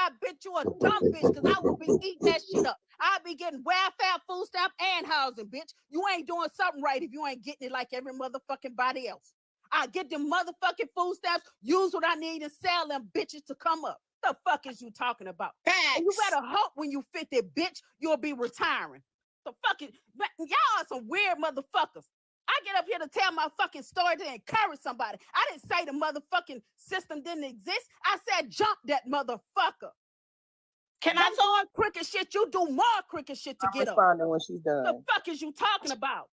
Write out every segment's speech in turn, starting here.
certified bitch, you a dumb bitch, because I will be eating that shit up. I'll be getting welfare, food stamp, and housing, bitch. You ain't doing something right if you ain't getting it like every motherfucking body else. I get them motherfucking food stamps, use what I need, and sell them bitches to come up. The fuck is you talking about? Facts. And you better hope when you 50, bitch, you'll be retiring. The fucking y'all are some weird motherfuckers. I get up here to tell my fucking story to encourage somebody. I didn't say the motherfucking system didn't exist. I said jump that motherfucker. Can I talk? Cricket shit, you do more cricket shit to get up. When she's done. The fuck is you talking about?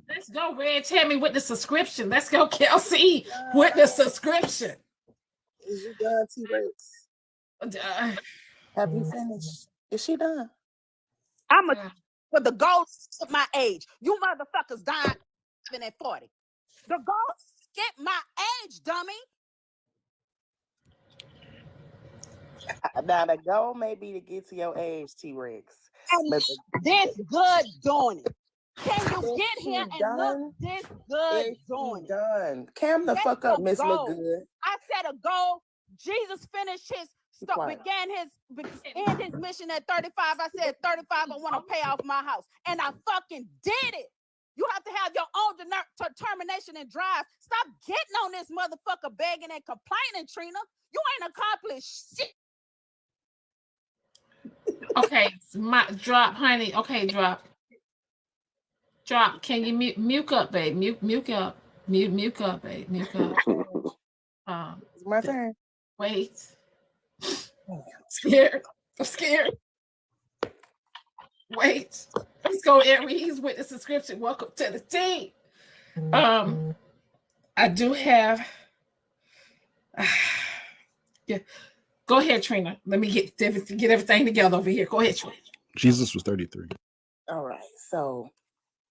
Let's go, Red Tammy, with the subscription. Let's go, Kelsey, with the subscription. Is you done, T-Rex? Have you finished? Is she done? I'm a for the ghosts of my age. You motherfuckers dying at 40. The ghosts get my age, dummy. Now the goal may be to get to your age, T-Rex. And this good doing it. Can you get here and done? look this good doing it? Done. Cam the That's fuck up, the Miss goal. Look Good. I said a goal. Jesus finished his end his mission at 35. I said 35, I want to pay off my house. And I fucking did it. You have to have your own determination and drive. Stop getting on this motherfucker begging and complaining, Trina. You ain't accomplished shit. Okay, drop, honey. Okay, drop. Can you mute up, babe? Mute up. Mute up, babe. Mute up. It's my turn. Wait. I'm scared. Wait. Let's go, Aries, with the subscription. Welcome to the team. I do have. Yeah. Go ahead, Trina. Let me get everything together over here. Go ahead, Trina. Jesus was 33. All right. So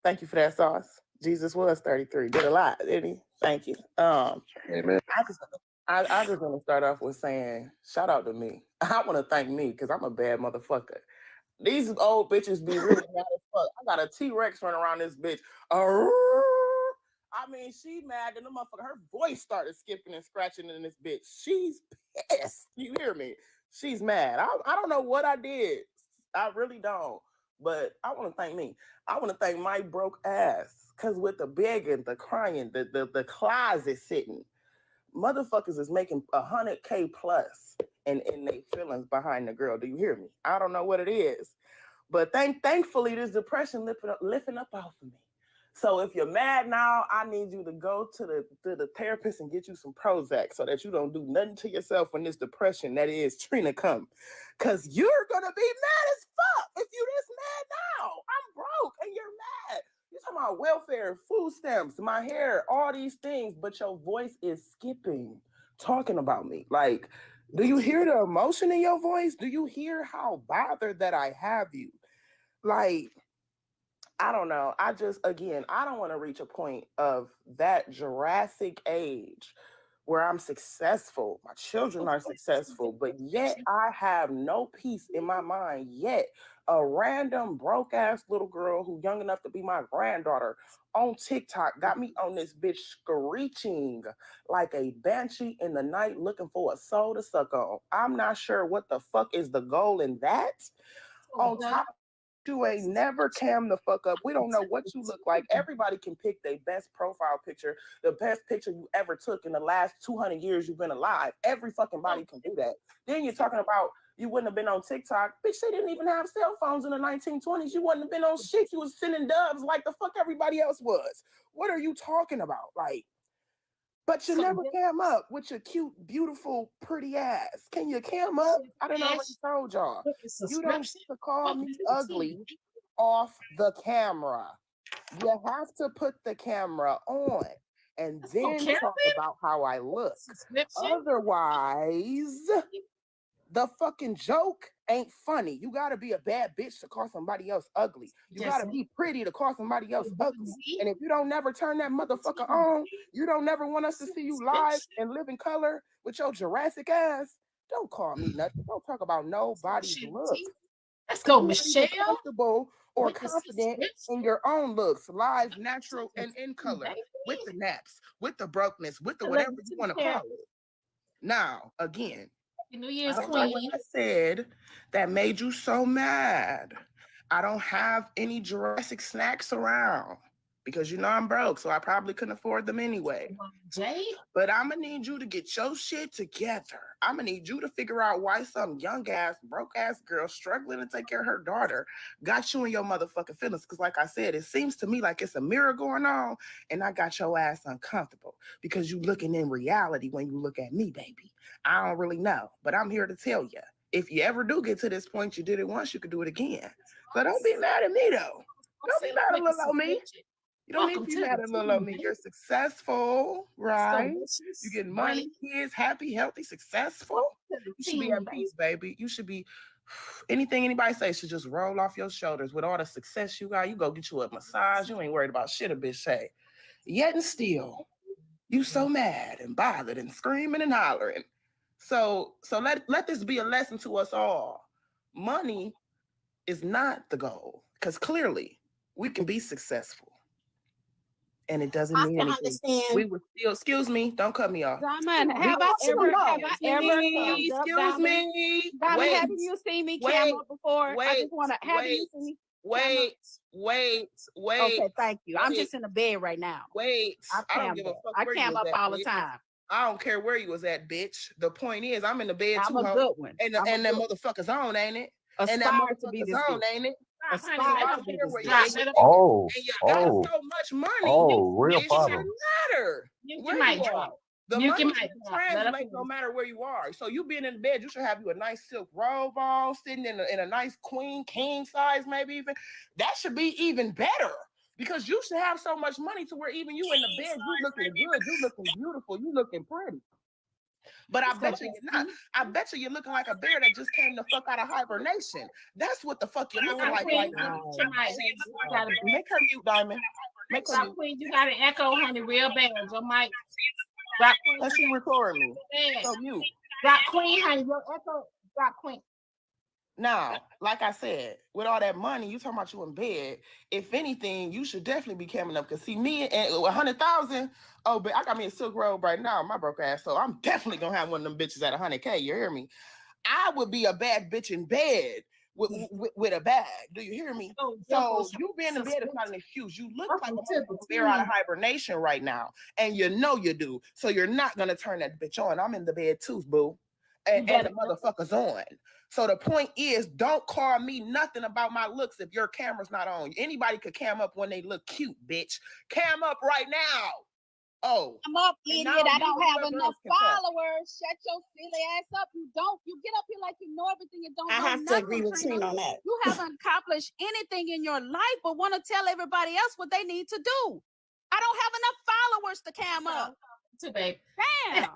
thank you for that sauce. Jesus was 33. Did a lot, didn't he? Thank you. Amen. I just want to start off with saying, shout out to me. I want to thank me because I'm a bad motherfucker. These old bitches be really mad as fuck. I got a T-Rex running around this bitch. I mean, she mad and the motherfucker, her voice started skipping and scratching in this bitch. She's pissed. You hear me? She's mad. I don't know what I did. I really don't. But I want to thank me. I want to thank my broke ass. Because with the begging, the crying, the closet sitting, motherfuckers is making 100K plus in their feelings behind the girl. Do you hear me? I don't know what it is. But thankfully, this depression lifting up off of me. So if you're mad now, I need you to go to the therapist and get you some Prozac so that you don't do nothing to yourself when this depression that is Trina come. Because you're going to be mad as fuck if you this mad now. I'm broke and you're mad. You're talking about welfare, food stamps, my hair, all these things, but your voice is skipping, talking about me. Like, do you hear the emotion in your voice? Do you hear how bothered that I have you? Like, I don't know. I don't want to reach a point of that Jurassic age where I'm successful. My children are successful, but yet I have no peace in my mind yet. A random broke ass little girl who young enough to be my granddaughter on TikTok got me on this bitch screeching like a banshee in the night looking for a soul to suck on. I'm not sure what the fuck is the goal in that. On top, you ain't never cam the fuck up. We don't know what you look like. Everybody can pick their best profile picture, the best picture you ever took in the last 200 years you've been alive. Every fucking body can do that. Then you're talking about you wouldn't have been on TikTok. Bitch, they didn't even have cell phones in the 1920s. You wouldn't have been on shit. You was sending dubs like the fuck everybody else was. What are you talking about? Like, but you never cam up with your cute, beautiful, pretty ass. Can you cam up? I done already told y'all. You don't get to call me ugly off the camera. You have to put the camera on and then talk about how I look. Otherwise, the fucking joke ain't funny. You gotta be a bad bitch to call somebody else ugly. You gotta be pretty to call somebody else ugly. And if you don't never turn that motherfucker on, you don't never want us to see you live and live in color with your Jurassic ass, don't call me nothing. Don't talk about nobody's looks. Let's go, Michelle. Comfortable or confident in your own looks, live, natural, and in color, with the naps, with the brokenness, with the whatever you want to call it. Now, again, New Year's I don't know what Queen. I said that made you so mad. I don't have any Jurassic snacks around because you know I'm broke, so I probably couldn't afford them anyway. Jay? But I'm gonna need you to get your shit together. I'm gonna need you to figure out why some young ass, broke ass girl struggling to take care of her daughter got you in your motherfucking feelings. Because, like I said, it seems to me like it's a mirror going on, and I got your ass uncomfortable because you looking in reality when you look at me, baby. I don't really know, but I'm here to tell you. If you ever do get to this point, you did it once, you could do it again. So don't be mad at me, though. Don't be mad at little old me. You don't need to be mad at little old me. You're successful, right? You're getting money, kids, happy, healthy, successful. You should be at peace, baby. You should be, anything anybody says should just roll off your shoulders. With all the success you got, you go get you a massage. You ain't worried about shit a bitch say. Yet and still, you so mad and bothered and screaming and hollering. So let this be a lesson to us all. Money is not the goal, because clearly we can be successful. And it doesn't mean anything. Understand. We would still, excuse me, don't cut me off. Diamond, have I ever Excuse me. Diamond, haven't you seen me cam up before? I just want to, have you seen me? Wait. Okay, thank you. I'm just in the bed right now. Wait. I don't give a fuck. I cam up all the time. I don't care where you was at, bitch. The point is, I'm in the bed too. I'm a good one. And that motherfucker's on, ain't it? And that motherfucker's on, ain't it? Oh, and you got so much money. Oh, real it problem. shouldn't matter where you are. The money translates no matter where you are. So you being in bed, you should have you a nice silk robe on, sitting in a nice queen, king size, maybe even. That should be even better. Because you should have so much money to where even you in the bed, you looking good, you looking beautiful, you looking pretty. But I bet you you're not. I bet you're looking like a bear that just came the fuck out of hibernation. That's what the fuck you're looking like right now. Make her mute, Diamond. Make her mute. Queen, you got an echo, honey, real bad. Your mic. Because she recording me. So mute. Queen, honey, your echo. Queen. Now, like I said, with all that money, you talking about you in bed. If anything, you should definitely be coming up. Because see, me and 100,000. Oh, but I got me a silk robe right now, my broke ass. So I'm definitely gonna have one of them bitches at 100K. You hear me? I would be a bad bitch in bed with a bag. Do you hear me? So you being in bed is not an excuse. You look like a bear out of hibernation right now, and you know you do. So you're not gonna turn that bitch on. I'm in the bed too, boo, and the motherfucker's on. So the point is, don't call me nothing about my looks if your camera's not on. Anybody could cam up when they look cute, bitch. Cam up right now. Oh, I'm up, idiot. I don't have enough followers. Shut your silly ass up. You get up here like you know everything and don't know nothing. I have to agree with Trina on that. You haven't accomplished anything in your life but want to tell everybody else what they need to do. I don't have enough followers to cam up. Babe. Damn.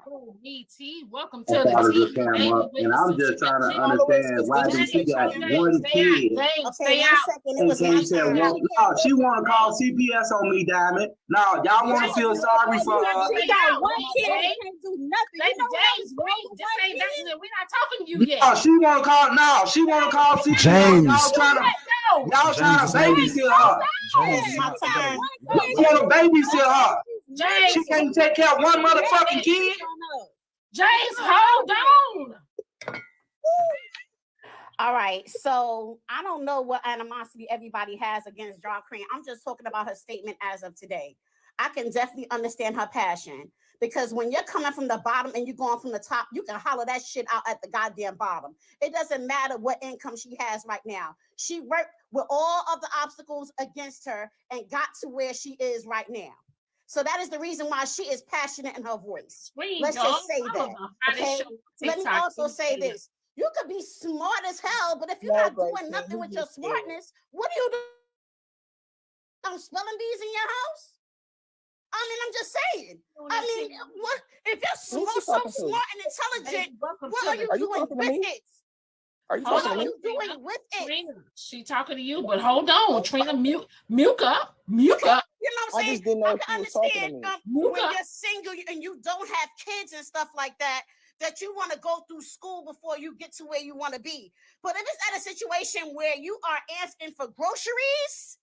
Welcome to the team. And I'm just trying to understand why she got one kid. Stay out. And can't say, well, no, she want to call CPS on me, Diamond. No, y'all want to feel sorry for her. She got one kid and can't do nothing. We're not talking to you yet. No, she want to call. No, she want to call CPS. James. Y'all trying to babysit her. You want to babysit her. James, she can't take care of one motherfucking kid. James, hold on. All right, so I don't know what animosity everybody has against Dropqueen. I'm just talking about her statement as of today. I can definitely understand her passion because when you're coming from the bottom and you're going from the top, you can holler that shit out at the goddamn bottom. It doesn't matter what income she has right now. She worked with all of the obstacles against her and got to where she is right now. So that is the reason why she is passionate in her voice. Let's just say that. Okay. Let me also say this. You could be smart as hell, but if you're not doing nothing with your smartness, what are you doing? Spelling bees in your house? I mean, I'm just saying. I mean, what if you're so smart and intelligent, what are you doing with it? Are you what talking are to me? you doing with it? Trina, she talking to you, but hold on. Trina, mute up. Mute up. You know what I'm saying? I just didn't know I can understand when you're single and you don't have kids and stuff like that, that you want to go through school before you get to where you want to be. But if it's at a situation where you are asking for groceries,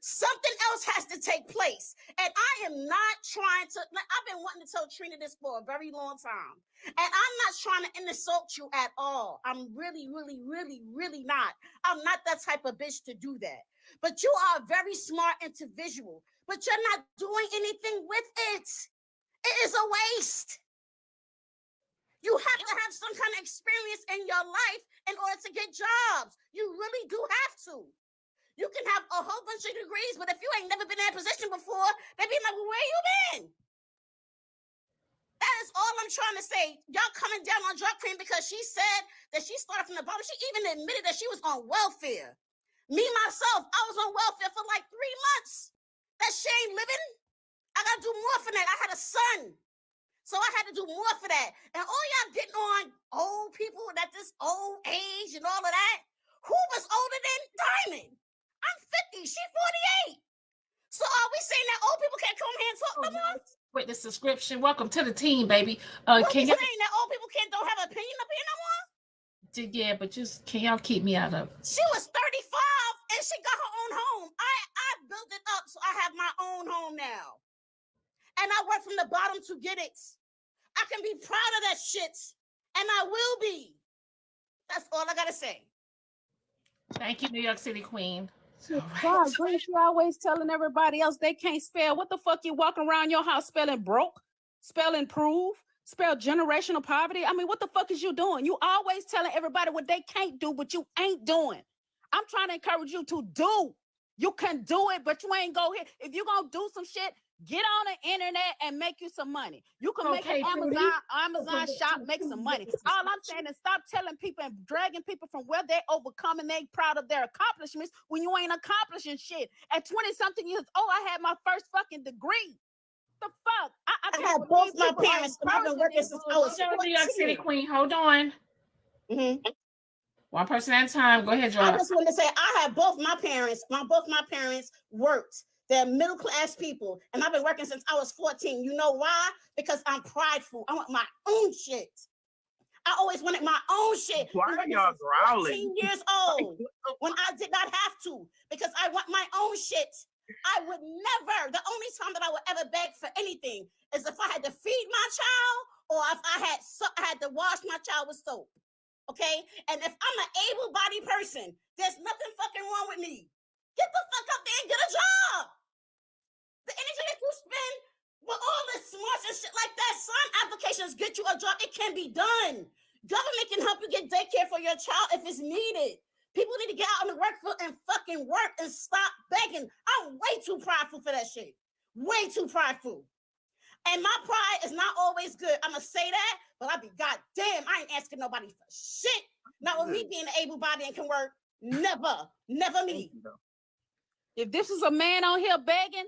Something else has to take place. And I am not trying to, I've been wanting to tell Trina this for a very long time. And I'm not trying to insult you at all. I'm really, really, really, really not. I'm not that type of bitch to do that. But you are a very smart individual, but you're not doing anything with it. It is a waste. You have to have some kind of experience in your life in order to get jobs. You really do have to. You can have a whole bunch of degrees, but if you ain't never been in that position before, they be like, well, where you been? That is all I'm trying to say. Y'all coming down on Dropqueen because she said that she started from the bottom. She even admitted that she was on welfare. Me, myself, I was on welfare for like 3 months. That shit ain't living. I got to do more for that. I had a son. So I had to do more for that. And all y'all getting on old people at this old age and all of that. Who was older than Diamond? I'm 50. She's 48. So are we saying that old people can't come here and talk no more? With the subscription, welcome to the team, baby. Are Can we you? saying that old people don't have an opinion up here no more? Yeah, but just can y'all keep me out of it? She was 35 and she got her own home. I built it up so I have my own home now. And I worked from the bottom to get it. I can be proud of that shit. And I will be. That's all I gotta say. Thank you, New York City Queen. God, Grace, you always telling everybody else they can't spell. What the fuck you walking around your house spelling broke, spell improve, spell generational poverty? I mean, what the fuck is you doing? You always telling everybody what they can't do, but you ain't doing. I'm trying to encourage you to do. You can do it, but you ain't go here. If you gonna do some shit, get on the internet and make you some money. You can make an Amazon shop, make some money. All I'm saying is stop telling people and dragging people from where they're overcoming, they proud of their accomplishments when you ain't accomplishing shit. At 20-something years old, I had my first fucking degree. The fuck? I had both my parents. I've been working since I was 14. New York City Queen, hold on. Mm-hmm. One person at a time. Go ahead, Joe. I just want to say I have both my parents. Both my parents worked. They're middle class people, and I've been working since I was 14. You know why? Because I'm prideful. I want my own shit. I always wanted my own shit. Why are y'all growling? 14 years old when I did not have to, because I want my own shit. I would never. The only time that I would ever beg for anything is if I had to feed my child or if I had to wash my child with soap. Okay? And if I'm an able-bodied person, there's nothing fucking wrong with me. Get the fuck up there and get a job. The energy that you spend with all this smarts and shit like that, sign applications, get you a job. It can be done. Government can help you get daycare for your child if it's needed. People need to get out on the workforce and fucking work and stop begging. I'm way too prideful for that shit. Way too prideful. And my pride is not always good. I'm going to say that, but I be goddamn, I ain't asking nobody for shit. Not with me being able-bodied and can work. Never me. If this is a man on here begging,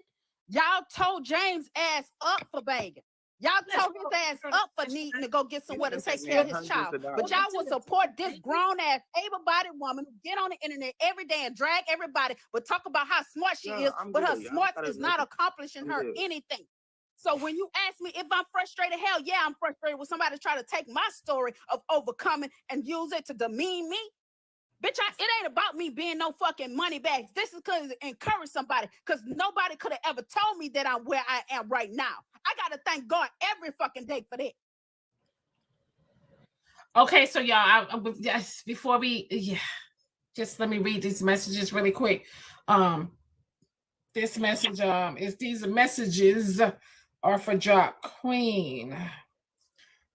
y'all told James ass up for begging. Y'all told his ass up for needing to go get somewhere to take care of his child. But y'all will support this grown-ass, able-bodied woman who get on the internet every day and drag everybody, but talk about how smart she is, but her smarts is not accomplishing her anything. So when you ask me if I'm frustrated, hell yeah, I'm frustrated with somebody trying to take my story of overcoming and use it to demean me. Bitch, it ain't about me being no fucking money bags. This is because to encourage somebody, because nobody could have ever told me that I'm where I am right now. I got to thank God every fucking day for that. Okay, so y'all, before we, just let me read these messages really quick. This message, these messages are for Dropqueen.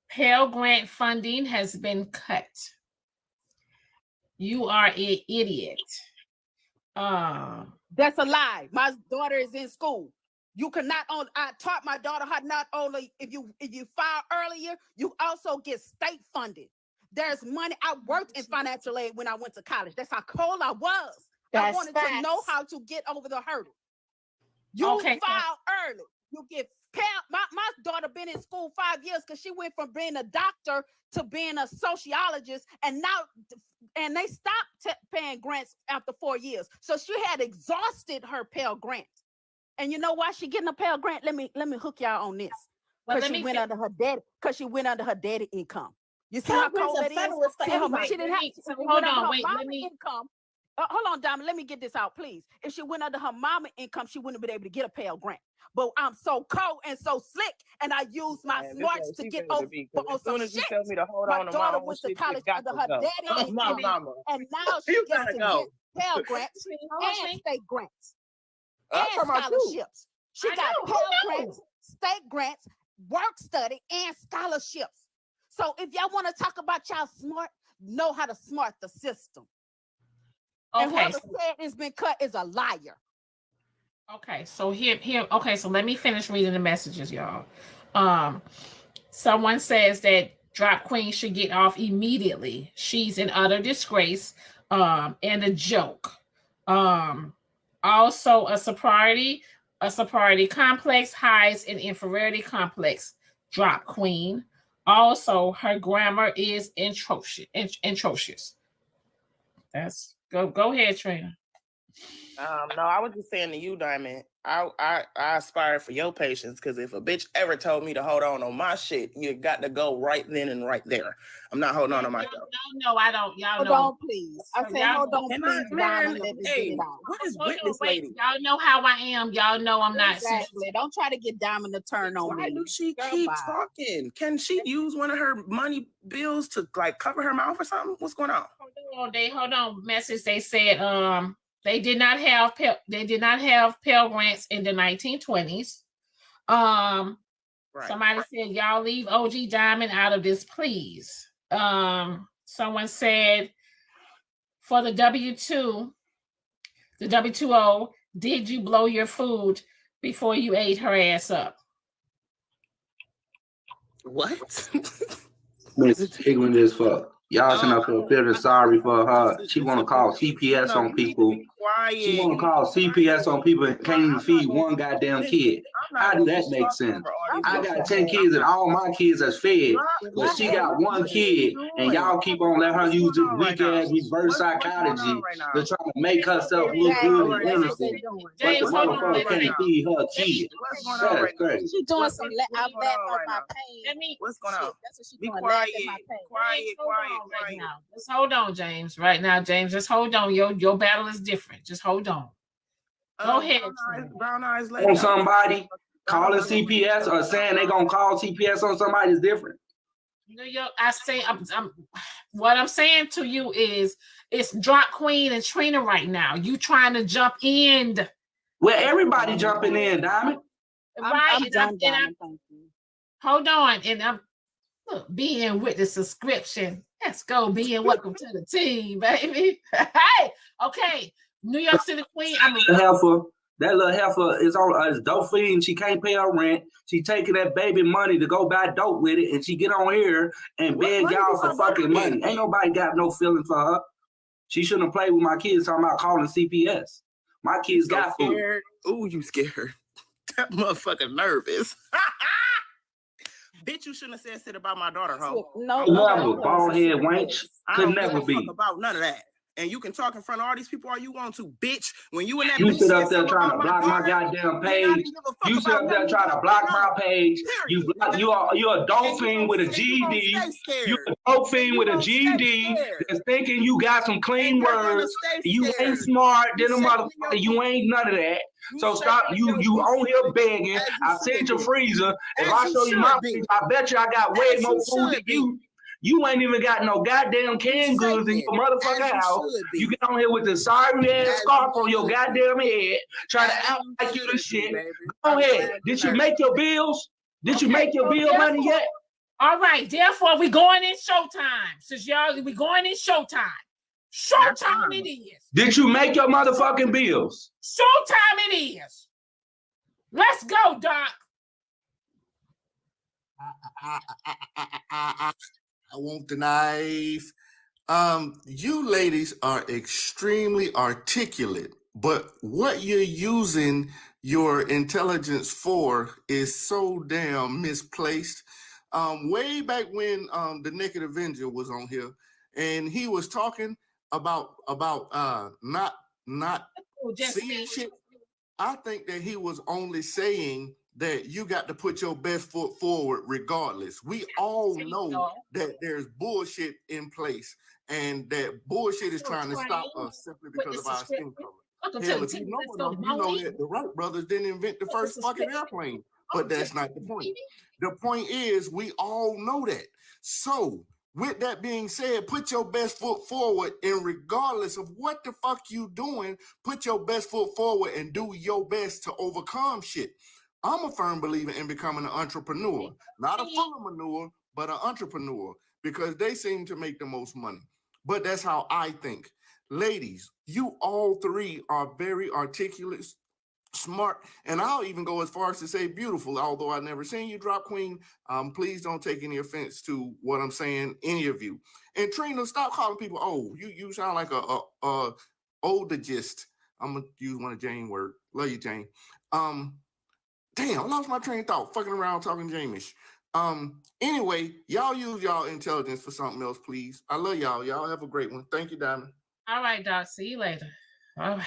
Pell Grant funding has been cut. You are an idiot. That's a lie. My daughter is in school. You cannot only, I taught my daughter how not only if you file earlier, you also get state funded. There's money. I worked in financial aid when I went to college. That's how cold I was. I wanted to know how to get over the hurdle. You file early. You get my daughter been in school 5 years because she went from being a doctor to being a sociologist, and they stopped paying grants after 4 years. So she had exhausted her Pell Grant. And you know why she getting a Pell Grant? Let me hook y'all on this. Because she went under her daddy. Because she went under her daddy income. You see how cold that is? See how much she didn't have. Hold on, wait. Let me income. hold on, Diamond. Let me get this out, please. If she went under her mama income, she wouldn't have been able to get a Pell Grant. But I'm so cold and so slick, and I use my smarts to get over on as soon some as you shit. tell me to hold My on to daughter my own went to shit, college you got under to her go. daddy Oh, my income, mama. and now she You gets gotta to go. get Pell Grants and state grants I'm and talking about you. scholarships. She got Pell Grants, state grants, work study, and scholarships. So if y'all want to talk about y'all smart, know how to smart the system. And Okay. whoever said it's been cut is a liar. Okay, so here. Okay, so let me finish reading the messages, y'all. Someone says that Dropqueen should get off immediately. She's an utter disgrace, and a joke. Also a sobriety complex hides an inferiority complex. Dropqueen. Also, her grammar is atrocious. That's go ahead, Trina. No, I was just saying to you, Diamond. I aspire for your patience, because if a bitch ever told me to hold on my shit, you got to go right then and right there. I'm not holding on to myself. No, I don't. Y'all Hold know. on, please. I said, hold on, And please, Diamond. Let me get hey, it out. what is Hold with on, this wait. lady? Y'all know how I am. Y'all know I'm not Exactly. sensitive. Don't try to get Diamond to turn on Why me. do she Girl, keep bye. talking? Can she use one of her money bills to like cover her mouth or something? What's going on? Hold on. Message. They said they did not have Pell Grants in the 1920s. Right. Somebody said y'all leave OG Diamond out of this, please. Someone said for the W2O, did you blow your food before you ate her ass up? What? Miss ignorant as fuck. Y'all sitting up here feeling sorry for her. She want to call CPS on people. She want to call CPS on people and can't even feed one goddamn kid. How do that make sense? I got 10 kids and all my kids are fed, but she got one kid and y'all keep on letting her use this weak ass reverse psychology to try to make herself look good and innocent. But the motherfucker can't feed her kid. That's crazy. She doing some laugh at my pain. What's going on? That's what she Be doing. quiet. Laugh at my pain. Quiet. Now. Just hold on, James. Right now, James, just hold on. Your battle is different. Just hold on. Go ahead. Brown eyes lady. On somebody calling CPS or saying they gonna call CPS on somebody is different. I say what I'm saying to you is it's Dropqueen and Trina right now. You trying to jump in. Well, everybody jumping in, Diamond. Right. I'm done, thank you. Hold on. And I'm being with the subscription. Let's go, being welcome to the team, baby. Hey, okay. New York City Queen. That little heifer is on a dope fiend. She can't pay her rent. She taking that baby money to go buy dope with it, and she get on here and beg y'all for fucking money. Ain't nobody got no feeling for her. She shouldn't have played with my kids talking about calling CPS. My kids got food. Ooh, you scared. That motherfucker nervous. Bitch, you shouldn't have said shit about my daughter, ho. No, never. Bald head wench. Could never be. About none of that. And you can talk in front of all these people all you want to, bitch. When you in that you sit up there trying to block my goddamn page. You sit up there trying to block my page. You're a dolphin with a GED. You're a dolphin with a GED that's thinking you got some clean words. You ain't smart than a motherfucker. You ain't none of that. So stop. You on here begging. I sent your freezer. If I show you my freezer, I bet you I got way more food than you. You ain't even got no goddamn canned goods in your motherfucking house. You get on here with the sorry ass scarf on your goddamn head, trying to act like you the shit. Go ahead. Did you make your bills? Did you make your bill money yet? All right. Therefore, we going in showtime. Since we going in showtime. Showtime it is. Did you make your motherfucking bills? Showtime it is. Let's go, Doc. I want the knife. You ladies are extremely articulate, but what you're using your intelligence for is so damn misplaced. Way back when the Naked Avenger was on here, and he was talking about not seeing shit. I think that he was only saying that you got to put your best foot forward regardless. We all know that there's bullshit in place and that bullshit is trying to stop us simply because of our skin color. Hell, if you know enough, you know that the Wright brothers didn't invent the first fucking airplane. But that's not the point. The point is we all know that. So with that being said, put your best foot forward, and regardless of what the fuck you doing, put your best foot forward and do your best to overcome shit. I'm a firm believer in becoming an entrepreneur, not a fullerpreneur, but an entrepreneur, because they seem to make the most money. But that's how I think. Ladies, you all three are very articulate, smart, and I'll even go as far as to say beautiful, although I've never seen you, Dropqueen. Please don't take any offense to what I'm saying, any of you. And Trina, stop calling people old. You sound like a oldagist. I'm gonna use one of Jane's words. Love you, Jane. Damn, I lost my train of thought, fucking around talking Jamish. Anyway, y'all use y'all intelligence for something else, please. I love y'all. Y'all have a great one. Thank you, Diamond. All right, Doc. See you later. All right.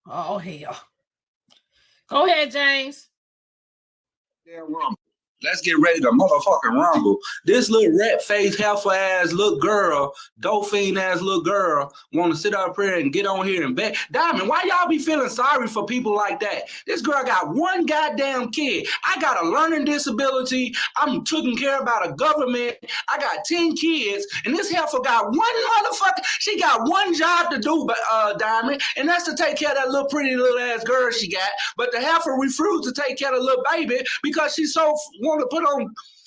Oh, hell. Go ahead, James. Yeah, rumble. Let's get ready to motherfucking rumble. This little rat face, heifer ass little girl, dolphin ass little girl, want to sit up here and get on here and bet. Diamond, why y'all be feeling sorry for people like that? This girl got one goddamn kid. I got a learning disability. I'm taking care about a government. I got 10 kids, and this heifer got one motherfucker. She got one job to do, Diamond, and that's to take care of that little pretty little ass girl she got. But the heifer refused to take care of the little baby because she's so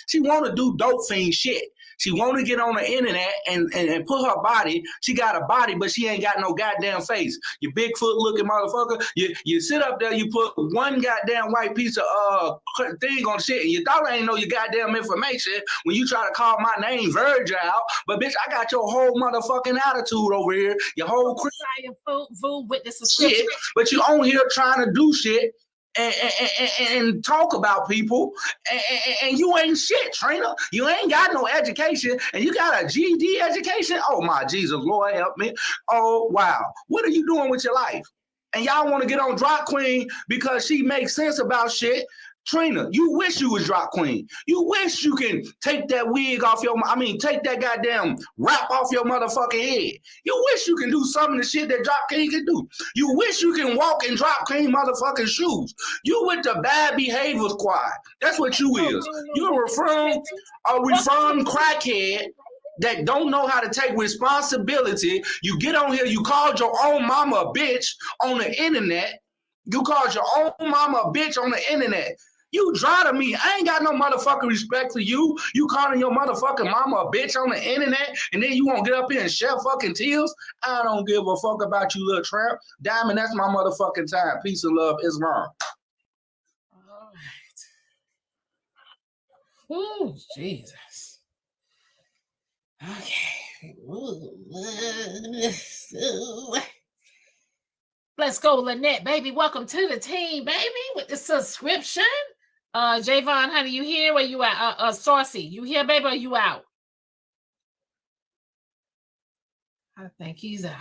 she want to do dope fiend shit. She want to get on the internet and put her body. She got a body, but she ain't got no goddamn face. You Bigfoot looking motherfucker. You sit up there, you put one goddamn white piece of thing on shit, and you thought I ain't know your goddamn information when you try to call my name Virgil out. But bitch, I got your whole motherfucking attitude over here. Your whole food with the subscription. Shit, but you on here trying to do shit. And talk about people, and you ain't shit, Trina. You ain't got no education, and you got a GED education. Oh my Jesus, Lord help me. Oh wow, what are you doing with your life? And y'all want to get on Dropqueen because she makes sense about shit. Trina, you wish you was Dropqueen. You wish you can take that wig off take that goddamn wrap off your motherfucking head. You wish you can do some of the shit that Dropqueen can do. You wish you can walk in Dropqueen motherfucking shoes. You with the bad behavior squad. That's what you is. You're a reformed crackhead that don't know how to take responsibility. You get on here, you called your own mama a bitch on the internet. You called your own mama a bitch on the internet. You dry to me. I ain't got no motherfucking respect for you. You calling your motherfucking mama a bitch on the internet, and then you won't get up here and shed fucking tears? I don't give a fuck about you, little tramp. Diamond, that's my motherfucking time. Peace and love, Islam. All right. Oh, Jesus. Okay. Let's go, Lynette, baby. Welcome to the team, baby, with the subscription. Javon, honey, you here? Where you at? Saucy, you here, baby, or you out? I think he's out.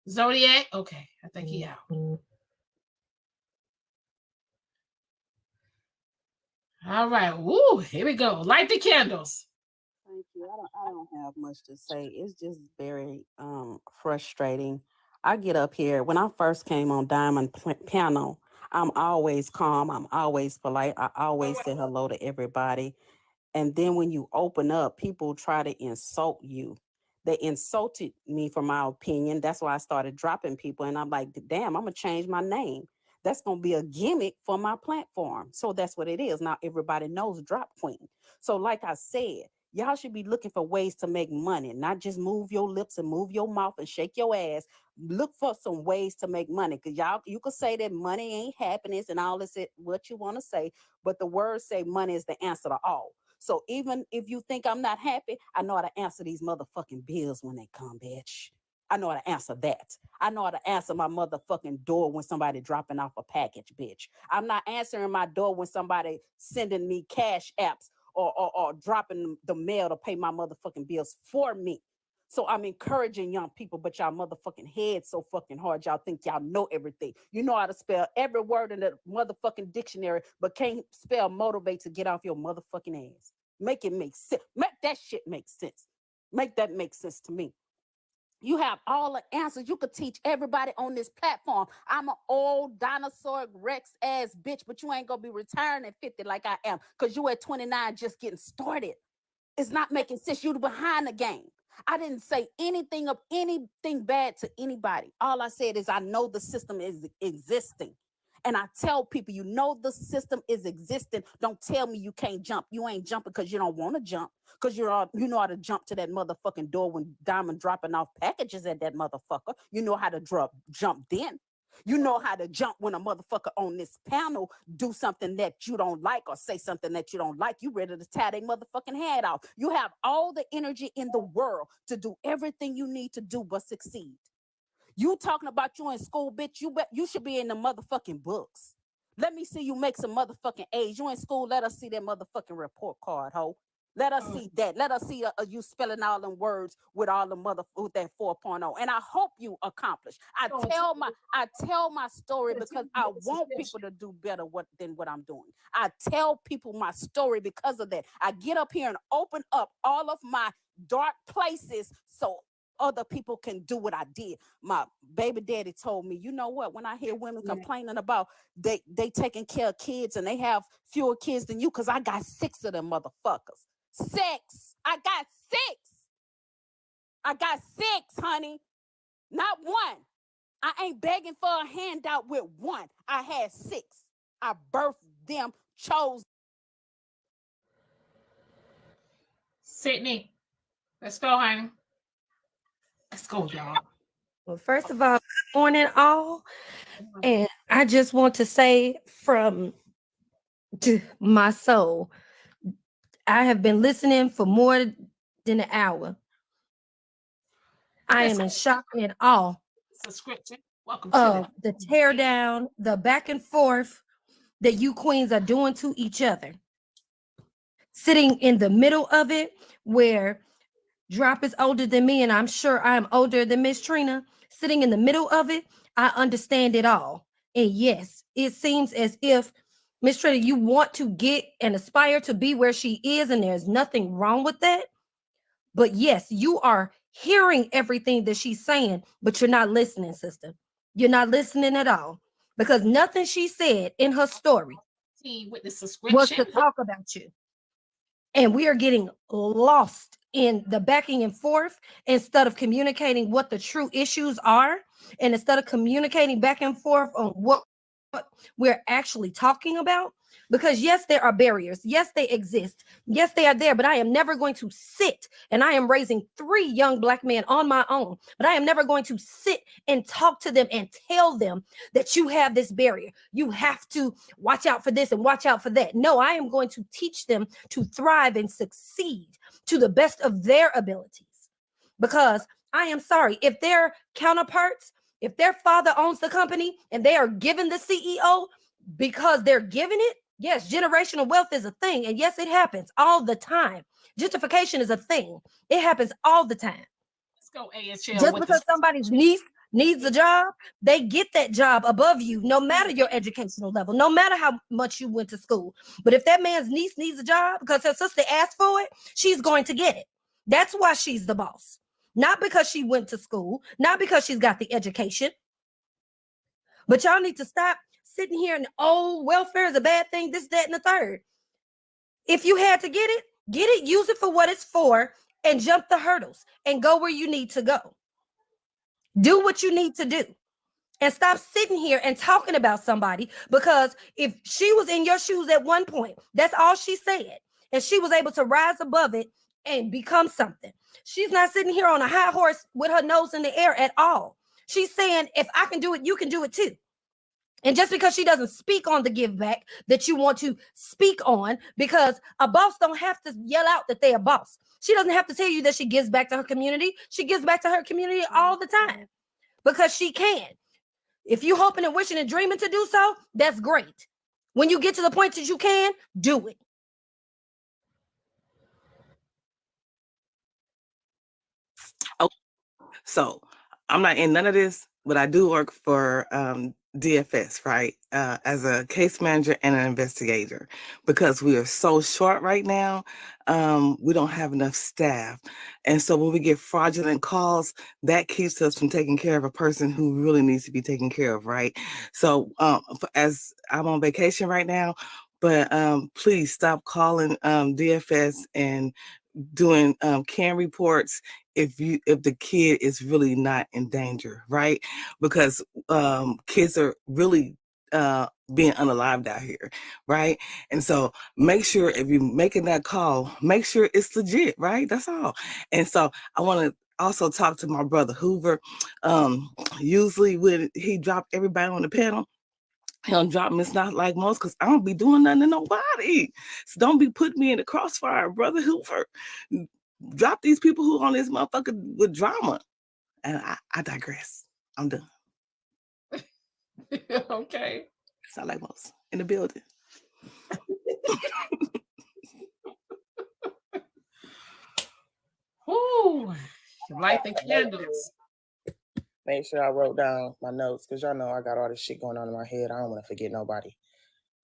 Zodiac? Okay, I think he out. All right. Woo, here we go. Light the candles. Thank you. I don't have much to say. It's just very frustrating. I get up here. When I first came on Diamond panel, I'm always calm. I'm always polite. I always say hello to everybody. And then when you open up, people try to insult you. They insulted me for my opinion. That's why I started dropping people. And I'm like, damn, I'm going to change my name. That's going to be a gimmick for my platform. So that's what it is. Now everybody knows Dropqueen. So like I said, y'all should be looking for ways to make money, not just move your lips and move your mouth and shake your ass. Look for some ways to make money, because y'all, you could say that money ain't happiness and all this, what you want to say, but the words say money is the answer to all. So even if you think I'm not happy, I know how to answer these motherfucking bills when they come, bitch. I know how to answer that. I know how to answer my motherfucking door when somebody dropping off a package, bitch. I'm not answering my door when somebody sending me cash apps or dropping the mail to pay my motherfucking bills for me. So I'm encouraging young people, but y'all motherfucking head so fucking hard, y'all think y'all know everything. You know how to spell every word in the motherfucking dictionary, but can't spell motivate to get off your motherfucking ass. Make it make sense. Make that shit make sense. Make that make sense to me. You have all the answers. You could teach everybody on this platform. I'm an old dinosaur Rex ass bitch, but you ain't gonna be retiring at 50 like I am, because you at 29 just getting started. It's not making sense. You're behind the game. I didn't say anything bad to anybody. All I said is I know the system is existing. And I tell people, you know the system is existing. Don't tell me you can't jump. You ain't jumping because you don't want to jump. Because you know how to jump to that motherfucking door when Diamond dropping off packages at that motherfucker. You know how to jump then. You know how to jump when a motherfucker on this panel do something that you don't like or say something that you don't like. You ready to tear their motherfucking head off. You have all the energy in the world to do everything you need to do but succeed. You talking about you in school, bitch, you should be in the motherfucking books. Let me see you make some motherfucking A's. You in school, let us see that motherfucking report card, ho. Let us see that. Let us see you spelling all them words with all the with that 4.0. And I hope you accomplish. I tell my story because I want people to do better than what I'm doing. I tell people my story because of that. I get up here and open up all of my dark places so other people can do what I did. My baby daddy told me, you know what, when I hear women complaining about they taking care of kids and they have fewer kids than you, because I got 6 of them motherfuckers. 6. I got 6. I got 6, honey. Not 1. I ain't begging for a handout with 1. I had 6. I birthed them, chose. Sydney, let's go, honey. Let's go, y'all. Well, first of all, good morning, all. And I just want to say from my soul, I have been listening for more than an hour. I am in shock and awe of the tear down, the back and forth that you queens are doing to each other. Sitting in the middle of it, where Drop is older than me, and I'm sure I'm older than Miss Trina. Sitting in the middle of it, I understand it all. And yes, it seems as if Miss Trina, you want to get and aspire to be where she is, and there's nothing wrong with that. But yes, you are hearing everything that she's saying, but you're not listening, sister. You're not listening at all, because nothing she said in her story was to talk about you. And we are getting lost in the backing and forth instead of communicating what the true issues are, and instead of communicating back and forth on what we're actually talking about. Because yes, there are barriers. Yes, they exist. Yes, they are there, but I am never going to sit, and I am raising 3 young Black men on my own, but I am never going to sit and talk to them and tell them that you have this barrier. You have to watch out for this and watch out for that. No, I am going to teach them to thrive and succeed to the best of their abilities. Because I am sorry, if their counterparts, if their father owns the company and they are given the CEO because they're given it, yes, generational wealth is a thing. And yes, it happens all the time. Gentrification is a thing. It happens all the time. Let's go AHL. Just because somebody's niece needs a job, they get that job above you, no matter your educational level, no matter how much you went to school. But if that man's niece needs a job because her sister asked for it, she's going to get it. That's why she's the boss. Not because she went to school, not because she's got the education. But y'all need to stop sitting here and, oh, welfare is a bad thing, this, that, and the third. If you had to get it, use it for what it's for, and jump the hurdles and go where you need to go. Do what you need to do. And stop sitting here and talking about somebody, because if she was in your shoes at one point, that's all she said. And she was able to rise above it and become something. She's not sitting here on a high horse with her nose in the air at all. She's saying, if I can do it, you can do it too. And just because she doesn't speak on the give back that you want to speak on, because a boss don't have to yell out that they're a boss. She doesn't have to tell you that she gives back to her community. She gives back to her community all the time because she can. If you're hoping and wishing and dreaming to do so, that's great. When you get to the point that you can, do it. Okay. So I'm not in none of this, but I do work for DFS, right? As a case manager and an investigator, because we are so short right now. We don't have enough staff. And so when we get fraudulent calls, that keeps us from taking care of a person who really needs to be taken care of, right? So as I'm on vacation right now, but please stop calling DFS and doing CAN reports if the kid is really not in danger, right? Because kids are really being unalived out here, right? And so make sure if you're making that call, make sure it's legit, right? That's all. And so I want to also talk to my brother Hoover. Usually when he dropped everybody on the panel, he'll drop me. It's not like most, because I don't be doing nothing to nobody. So don't be putting me in the crossfire, brother Hoover. Drop these people who on this motherfucker with drama. And I digress. I'm done. Okay. It's not like most in the building. Ooh, light the candles. Make sure I wrote down my notes, because y'all know I got all this shit going on in my head. I don't want to forget nobody.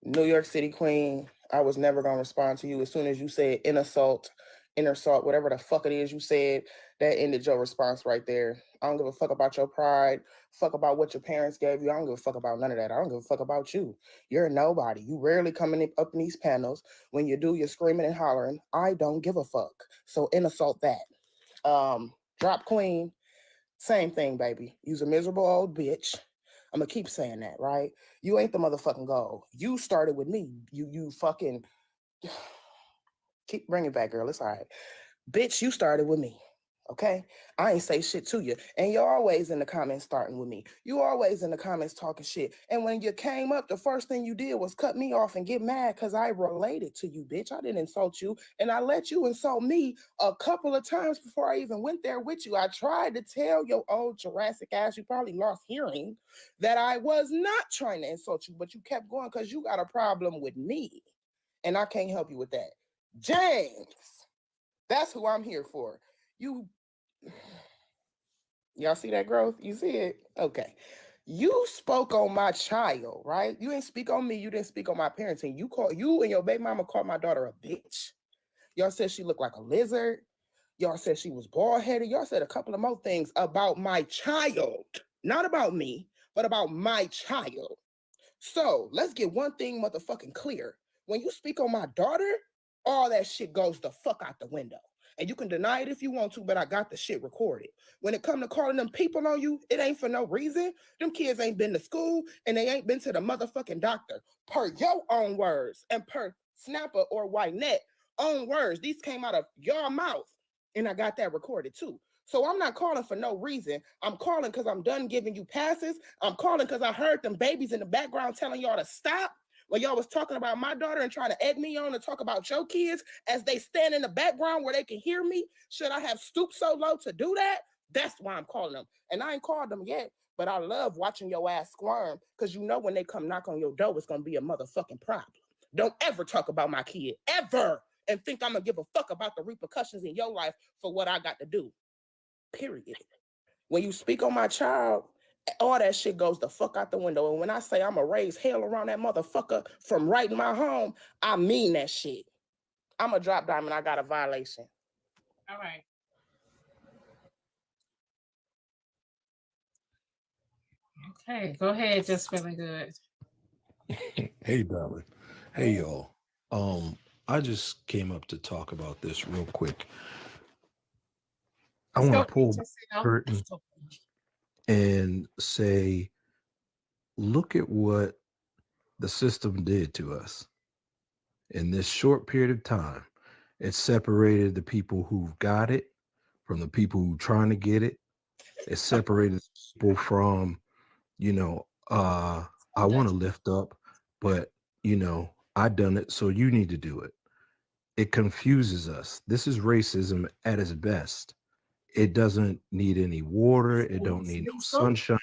New York City Queen, I was never going to respond to you. As soon as you said inner salt, whatever the fuck it is you said, that ended your response right there. I don't give a fuck about your pride, fuck about what your parents gave you. I don't give a fuck about none of that. I don't give a fuck about you. You're a nobody. You rarely coming up in these panels. When you do, you're screaming and hollering. I don't give a fuck. So inner salt that. Dropqueen, same thing, baby. You's a miserable old bitch. I'm gonna keep saying that, right? You ain't the motherfucking goal. You started with me. You fucking keep bringing it back, girl. It's all right. Bitch, you started with me. Okay? I ain't say shit to you. And you're always in the comments starting with me. You always in the comments talking shit. And when you came up, the first thing you did was cut me off and get mad because I related to you, bitch. I didn't insult you. And I let you insult me a couple of times before I even went there with you. I tried to tell your old Jurassic ass, you probably lost hearing, that I was not trying to insult you, but you kept going because you got a problem with me. And I can't help you with that. James, that's who I'm here for. Y'all see that growth? You see it? Okay. You spoke on my child, right? You didn't speak on me. You didn't speak on my parenting. You and your baby mama called my daughter a bitch. Y'all said she looked like a lizard. Y'all said she was bald-headed. Y'all said a couple of more things about my child. Not about me, but about my child. So let's get one thing motherfucking clear. When you speak on my daughter, all that shit goes the fuck out the window. And you can deny it if you want to, but I got the shit recorded. When it come to calling them people on you, it ain't for no reason. Them kids ain't been to school and they ain't been to the motherfucking doctor. Per your own words and per Snapper or Whitenet own words. These came out of your mouth. And I got that recorded too. So I'm not calling for no reason. I'm calling because I'm done giving you passes. I'm calling because I heard them babies in the background telling y'all to stop. When y'all was talking about my daughter and trying to egg me on to talk about your kids as they stand in the background where they can hear me. Should I have stooped so low to do that? That's why I'm calling them. And I ain't called them yet, but I love watching your ass squirm because you know when they come knock on your door, it's going to be a motherfucking problem. Don't ever talk about my kid, ever, and think I'm going to give a fuck about the repercussions in your life for what I got to do. Period. When you speak on my child, all that shit goes the fuck out the window. And when I say I'm going to raise hell around that motherfucker from right in my home, I mean that shit. I'm a drop diamond. I got a violation. All right. Okay, go ahead. Just feeling good. Hey, darling. Hey, y'all. I just came up to talk about this real quick. I want to pull the curtain and say, look at what the system did to us. In this short period of time, it separated the people who've got it from the people who are trying to get it. It separated people from, I want to lift up, but, I done it, so you need to do it. It confuses us. This is racism at its best. It doesn't need any water. It don't need no sunshine.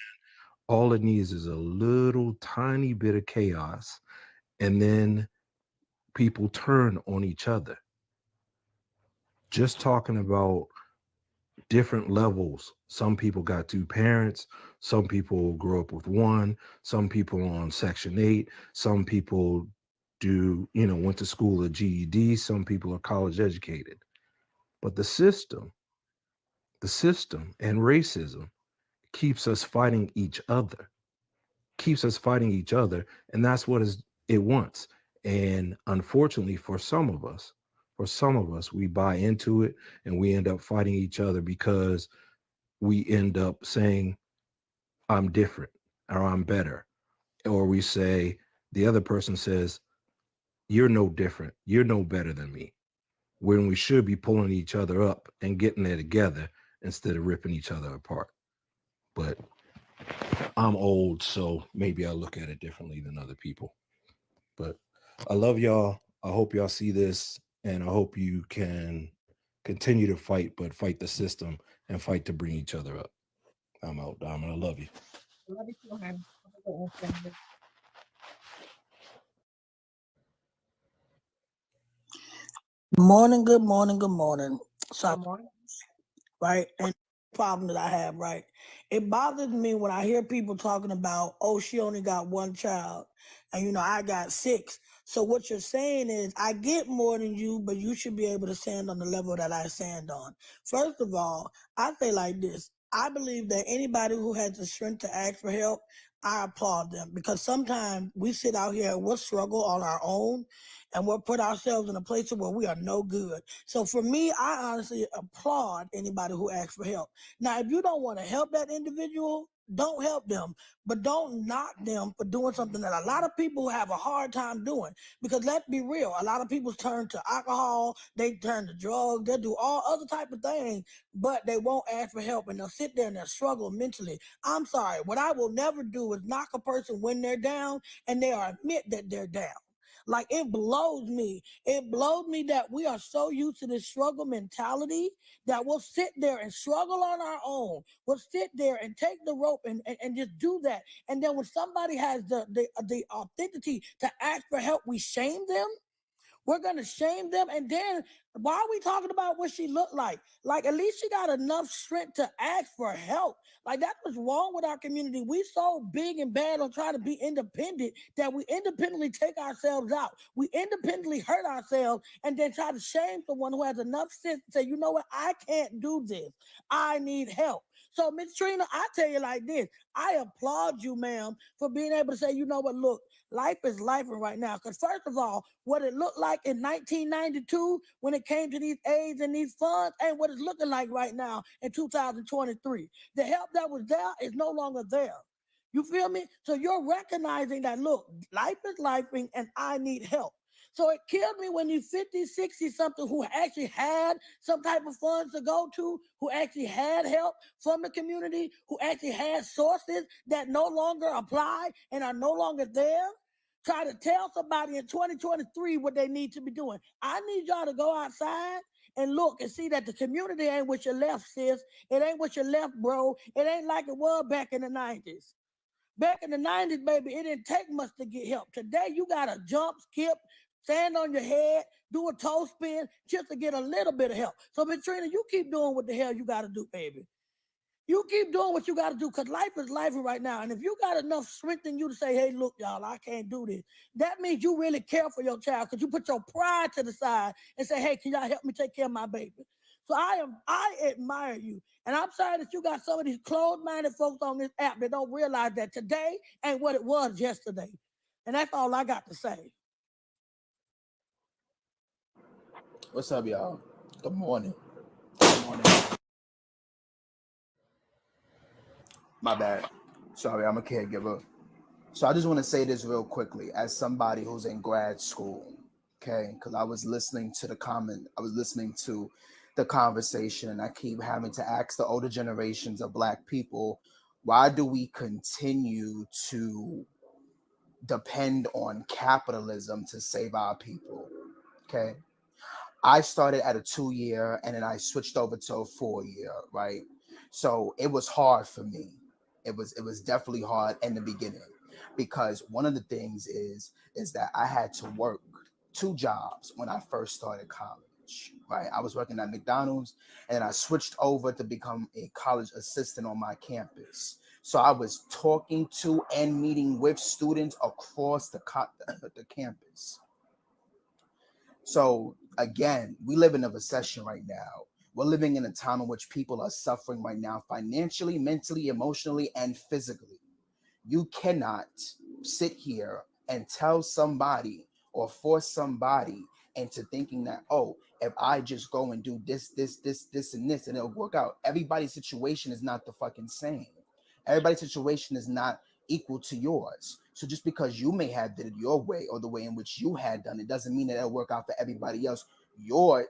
All it needs is a little tiny bit of chaos. And then people turn on each other. Just talking about different levels. Some people got two parents, some people grew up with one, some people on Section 8, some people went to school at GED, some people are college educated. But the system and racism keeps us fighting each other, and that's what it wants. And unfortunately for some of us, we buy into it and we end up fighting each other because we end up saying, I'm different or I'm better. Or we say, the other person says, you're no different, you're no better than me. When we should be pulling each other up and getting there together instead of ripping each other apart. But I'm old, so maybe I look at it differently than other people. But I love y'all. I hope y'all see this, and I hope you can continue to fight, but fight the system and fight to bring each other up. I'm out, Diamond. I love you. Love you too, honey. Have a good one, family. Morning, good morning, good morning. So, Good morning. right, and problem that I have, right? It bothers me when I hear people talking about, oh, she only got one child, and I got 6. So what you're saying is, I get more than you, but you should be able to stand on the level that I stand on. First of all, I say like this. I believe that anybody who has the strength to ask for help, I applaud them, because sometimes we sit out here and we'll struggle on our own, and we'll put ourselves in a place where we are no good. So for me, I honestly applaud anybody who asks for help. Now, if you don't want to help that individual, don't help them, but don't knock them for doing something that a lot of people have a hard time doing. Because let's be real, a lot of people turn to alcohol, they turn to drugs, they do all other type of things, but they won't ask for help, and they'll sit there and they'll struggle mentally. I'm sorry, what I will never do is knock a person when they're down and they admit that they're down. Like, it blows me. It blows me that we are so used to this struggle mentality that we'll sit there and struggle on our own. We'll sit there and take the rope and just do that. And then when somebody has the authenticity to ask for help, we shame them. We're going to shame them. And then why are we talking about what she looked like? Like, at least she got enough strength to ask for help. Like, that's what's wrong with our community. We so big and bad on trying to be independent that we independently take ourselves out. We independently hurt ourselves and then try to shame someone who has enough sense to say, you know what, I can't do this. I need help. So, Miss Trina, I tell you like this. I applaud you, ma'am, for being able to say, you know what, look, life is life right now. Because first of all, what it looked like in 1992 when it came to these aids and these funds ain't what it's looking like right now in 2023. The help that was there is no longer there. You feel me? So you're recognizing that, look, life is life and I need help. So it killed me when you 50, 60 something who actually had some type of funds to go to, who actually had help from the community, who actually had sources that no longer apply and are no longer there. Try to tell somebody in 2023 what they need to be doing. I need y'all to go outside and look and see that the community ain't what you left, sis. It ain't what you left, bro. It ain't like it was back in the 90s. Back in the 90s, baby, it didn't take much to get help. Today, you got to jump, skip, stand on your head, do a toe spin just to get a little bit of help. So, Miss Trina, you keep doing what the hell you got to do, baby. You keep doing what you got to do, because life is life right now. And if you got enough strength in you to say, hey, look, y'all, I can't do this, that means you really care for your child, because you put your pride to the side and say, hey, can y'all help me take care of my baby? So I admire you. And I'm sorry that you got some of these closed-minded folks on this app that don't realize that today ain't what it was yesterday. And that's all I got to say. What's up, y'all? Good morning. Good morning. My bad. Sorry, I'm a caregiver. So I just want to say this real quickly as somebody who's in grad school, okay? Because I was listening to the conversation, and I keep having to ask the older generations of Black people, why do we continue to depend on capitalism to save our people? Okay. I started at a 2-year and then I switched over to a 4-year, right? So it was hard for me. It was definitely hard in the beginning, because one of the things is that I had to work 2 jobs when I first started college. college, right? I was working at McDonald's, and I switched over to become a college assistant on my campus. So I was talking to and meeting with students across the campus. So again, we live in a recession right now. We're living in a time in which people are suffering right now, financially, mentally, emotionally, and physically. You cannot sit here and tell somebody or force somebody into thinking that, oh, if I just go and do this, and this, and it'll work out. Everybody's situation is not the fucking same. Everybody's situation is not equal to yours. So just because you may have did it your way or the way in which you had done it doesn't mean that it'll work out for everybody else. Your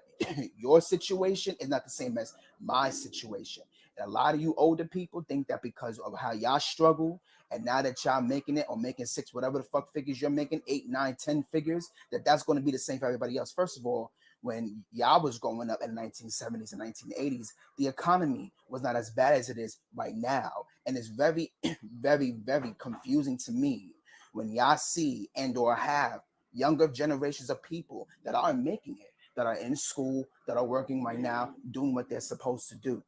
your situation is not the same as my situation. And a lot of you older people think that because of how y'all struggle, and now that y'all making it or making 6, whatever the fuck figures you're making, 8, 9, 10 figures, that's going to be the same for everybody else. First of all, when y'all was growing up in the 1970s and 1980s, the economy was not as bad as it is right now. And it's very, very, very confusing to me when y'all see and or have younger generations of people that are making it, that are in school, that are working right now, doing what they're supposed to do.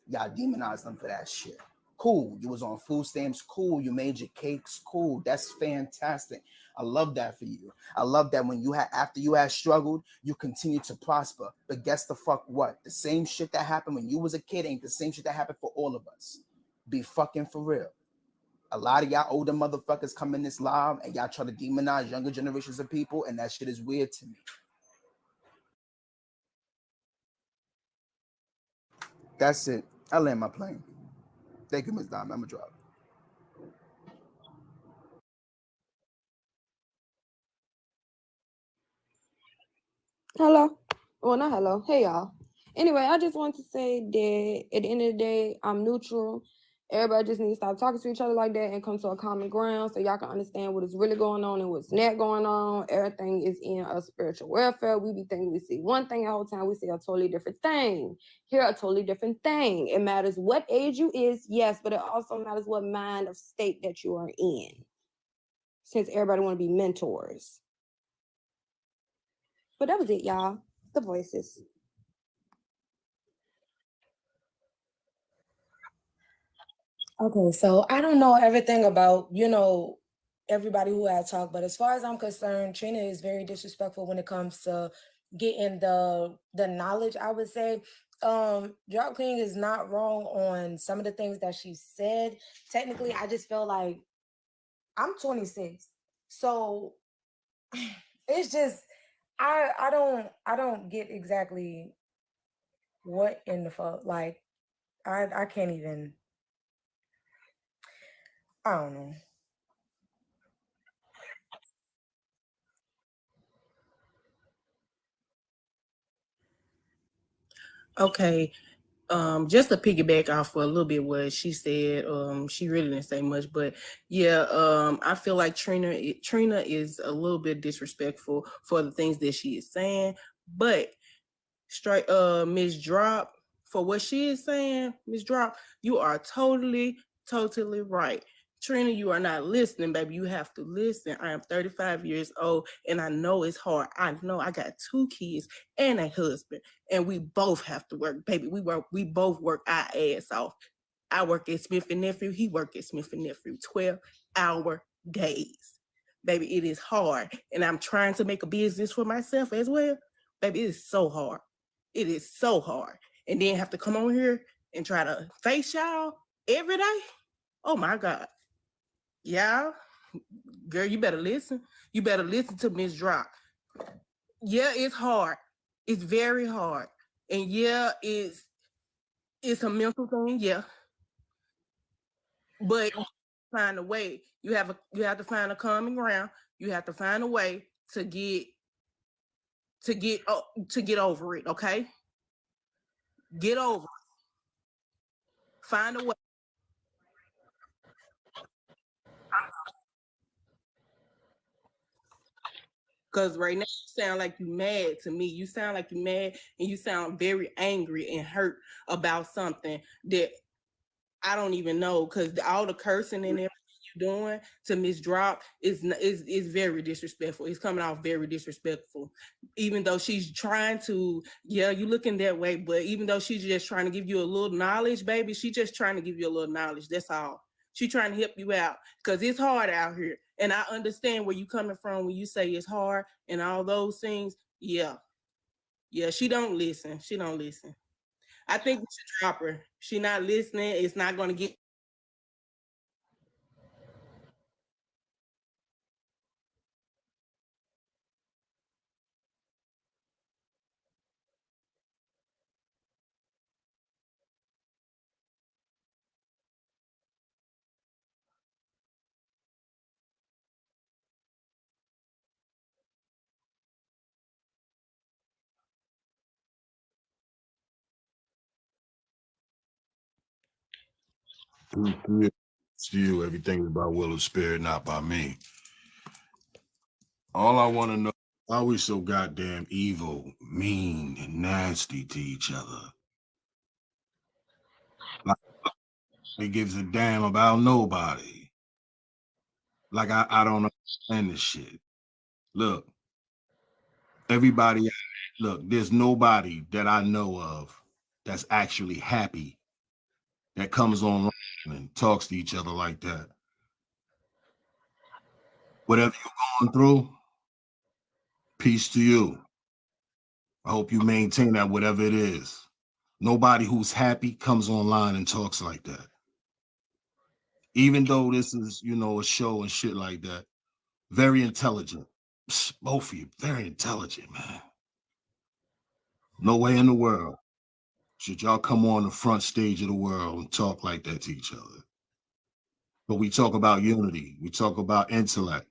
Y'all demonize them for that shit. Cool, you was on food stamps. Cool, you made your cakes. Cool, that's fantastic. I love that for you. I love that when you had, after you had struggled, you continue to prosper. But guess the fuck what? The same shit that happened when you was a kid ain't the same shit that happened for all of us. Be fucking for real. A lot of y'all older motherfuckers come in this live and y'all try to demonize younger generations of people, and that shit is weird to me. That's it. I land my plane. Thank you, Ms. Diamond. I'm gonna drop. Hello. Well, not hello. Hey, y'all. Anyway, I just want to say that at the end of the day, I'm neutral. Everybody just needs to stop talking to each other like that and come to a common ground so y'all can understand what is really going on and what's not going on. Everything is in a spiritual welfare. We be thinking we see one thing the whole time. We see a totally different thing. Hear a totally different thing. It matters what age you is, yes, but it also matters what mind of state that you are in. Since everybody want to be mentors. But that was it, y'all. The voices. Okay, so I don't know everything about, everybody who had talked, but as far as I'm concerned, Trina is very disrespectful when it comes to getting the knowledge, I would say. Dropqueen is not wrong on some of the things that she said. Technically, I just feel like I'm 26. So it's just I don't get exactly what in the fuck. Like I can't even, I don't know. Okay. Just to piggyback off for a little bit what she said, she really didn't say much, but yeah, I feel like Trina is a little bit disrespectful for the things that she is saying, but straight, Miss Drop, for what she is saying, Miss Drop, you are totally right. Trina, you are not listening, baby. You have to listen. I am 35 years old, and I know it's hard. I know I got 2 kids and a husband, and we both have to work, baby. We both work our ass off. I work at Smith and Nephew. He work at Smith and Nephew, 12-hour days. Baby, it is hard, and I'm trying to make a business for myself as well. Baby, it is so hard. It is so hard. And then have to come on here and try to face y'all every day. Oh my God. Y'all, girl, you better listen. You better listen to Miss Drop. Yeah, it's hard. It's very hard. And yeah, it's a mental thing, yeah. But find a way. You have to find a common ground. You have to find a way to get over it, okay? Get over it. Find a way. Because right now you sound like you mad to me. You sound like you mad and you sound very angry and hurt about something that I don't even know, because all the cursing and everything you're doing to Miss Drop is very disrespectful. It's coming off very disrespectful. Even though she's trying to, yeah, you looking that way, but even though she's just trying to give you a little knowledge, baby, she's just trying to give you a little knowledge. That's all. She's trying to help you out because it's hard out here. And I understand where you're coming from when you say it's hard and all those things. Yeah. Yeah, she don't listen. She don't listen. I think we should drop her. She not listening. It's not going to get. It's you. Everything is about will of spirit, not by me. All I want to know, why we so goddamn evil, mean, and nasty to each other? Like he gives a damn about nobody. Like I don't understand this shit. Look, everybody, look, there's nobody that I know of that's actually happy that comes online and talks to each other like that. Whatever you're going through, peace to you. I hope you maintain that, whatever it is. Nobody who's happy comes online and talks like that. Even though this is, a show and shit like that. Very intelligent. Both of you, very intelligent, man. No way in the world should y'all come on the front stage of the world and talk like that to each other. But we talk about unity. We talk about intellect.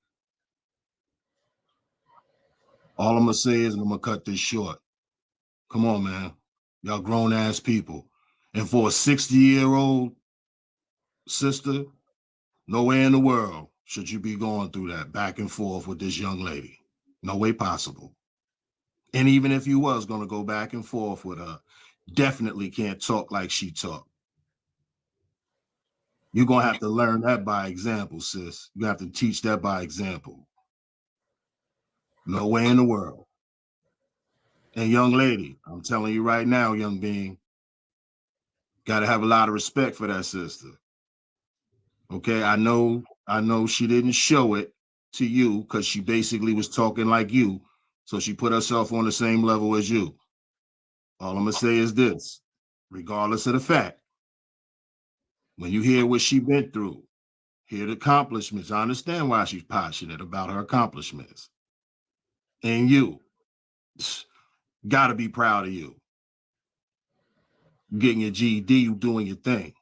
All I'm going to say is, and I'm going to cut this short. Come on, man. Y'all grown-ass people. And for a 60-year-old sister, no way in the world should you be going through that back and forth with this young lady. No way possible. And even if you was going to go back and forth with her, definitely can't talk like she talked. You're going to have to learn that by example, sis. You have to teach that by example. No way in the world. And young lady, I'm telling you right now, young being, got to have a lot of respect for that sister. Okay, I know she didn't show it to you because she basically was talking like you. So she put herself on the same level as you. All I'm going to say is this, regardless of the fact, when you hear what she been through, hear the accomplishments, I understand why she's passionate about her accomplishments. And you, got to be proud of you. Getting your GED, you doing your thing.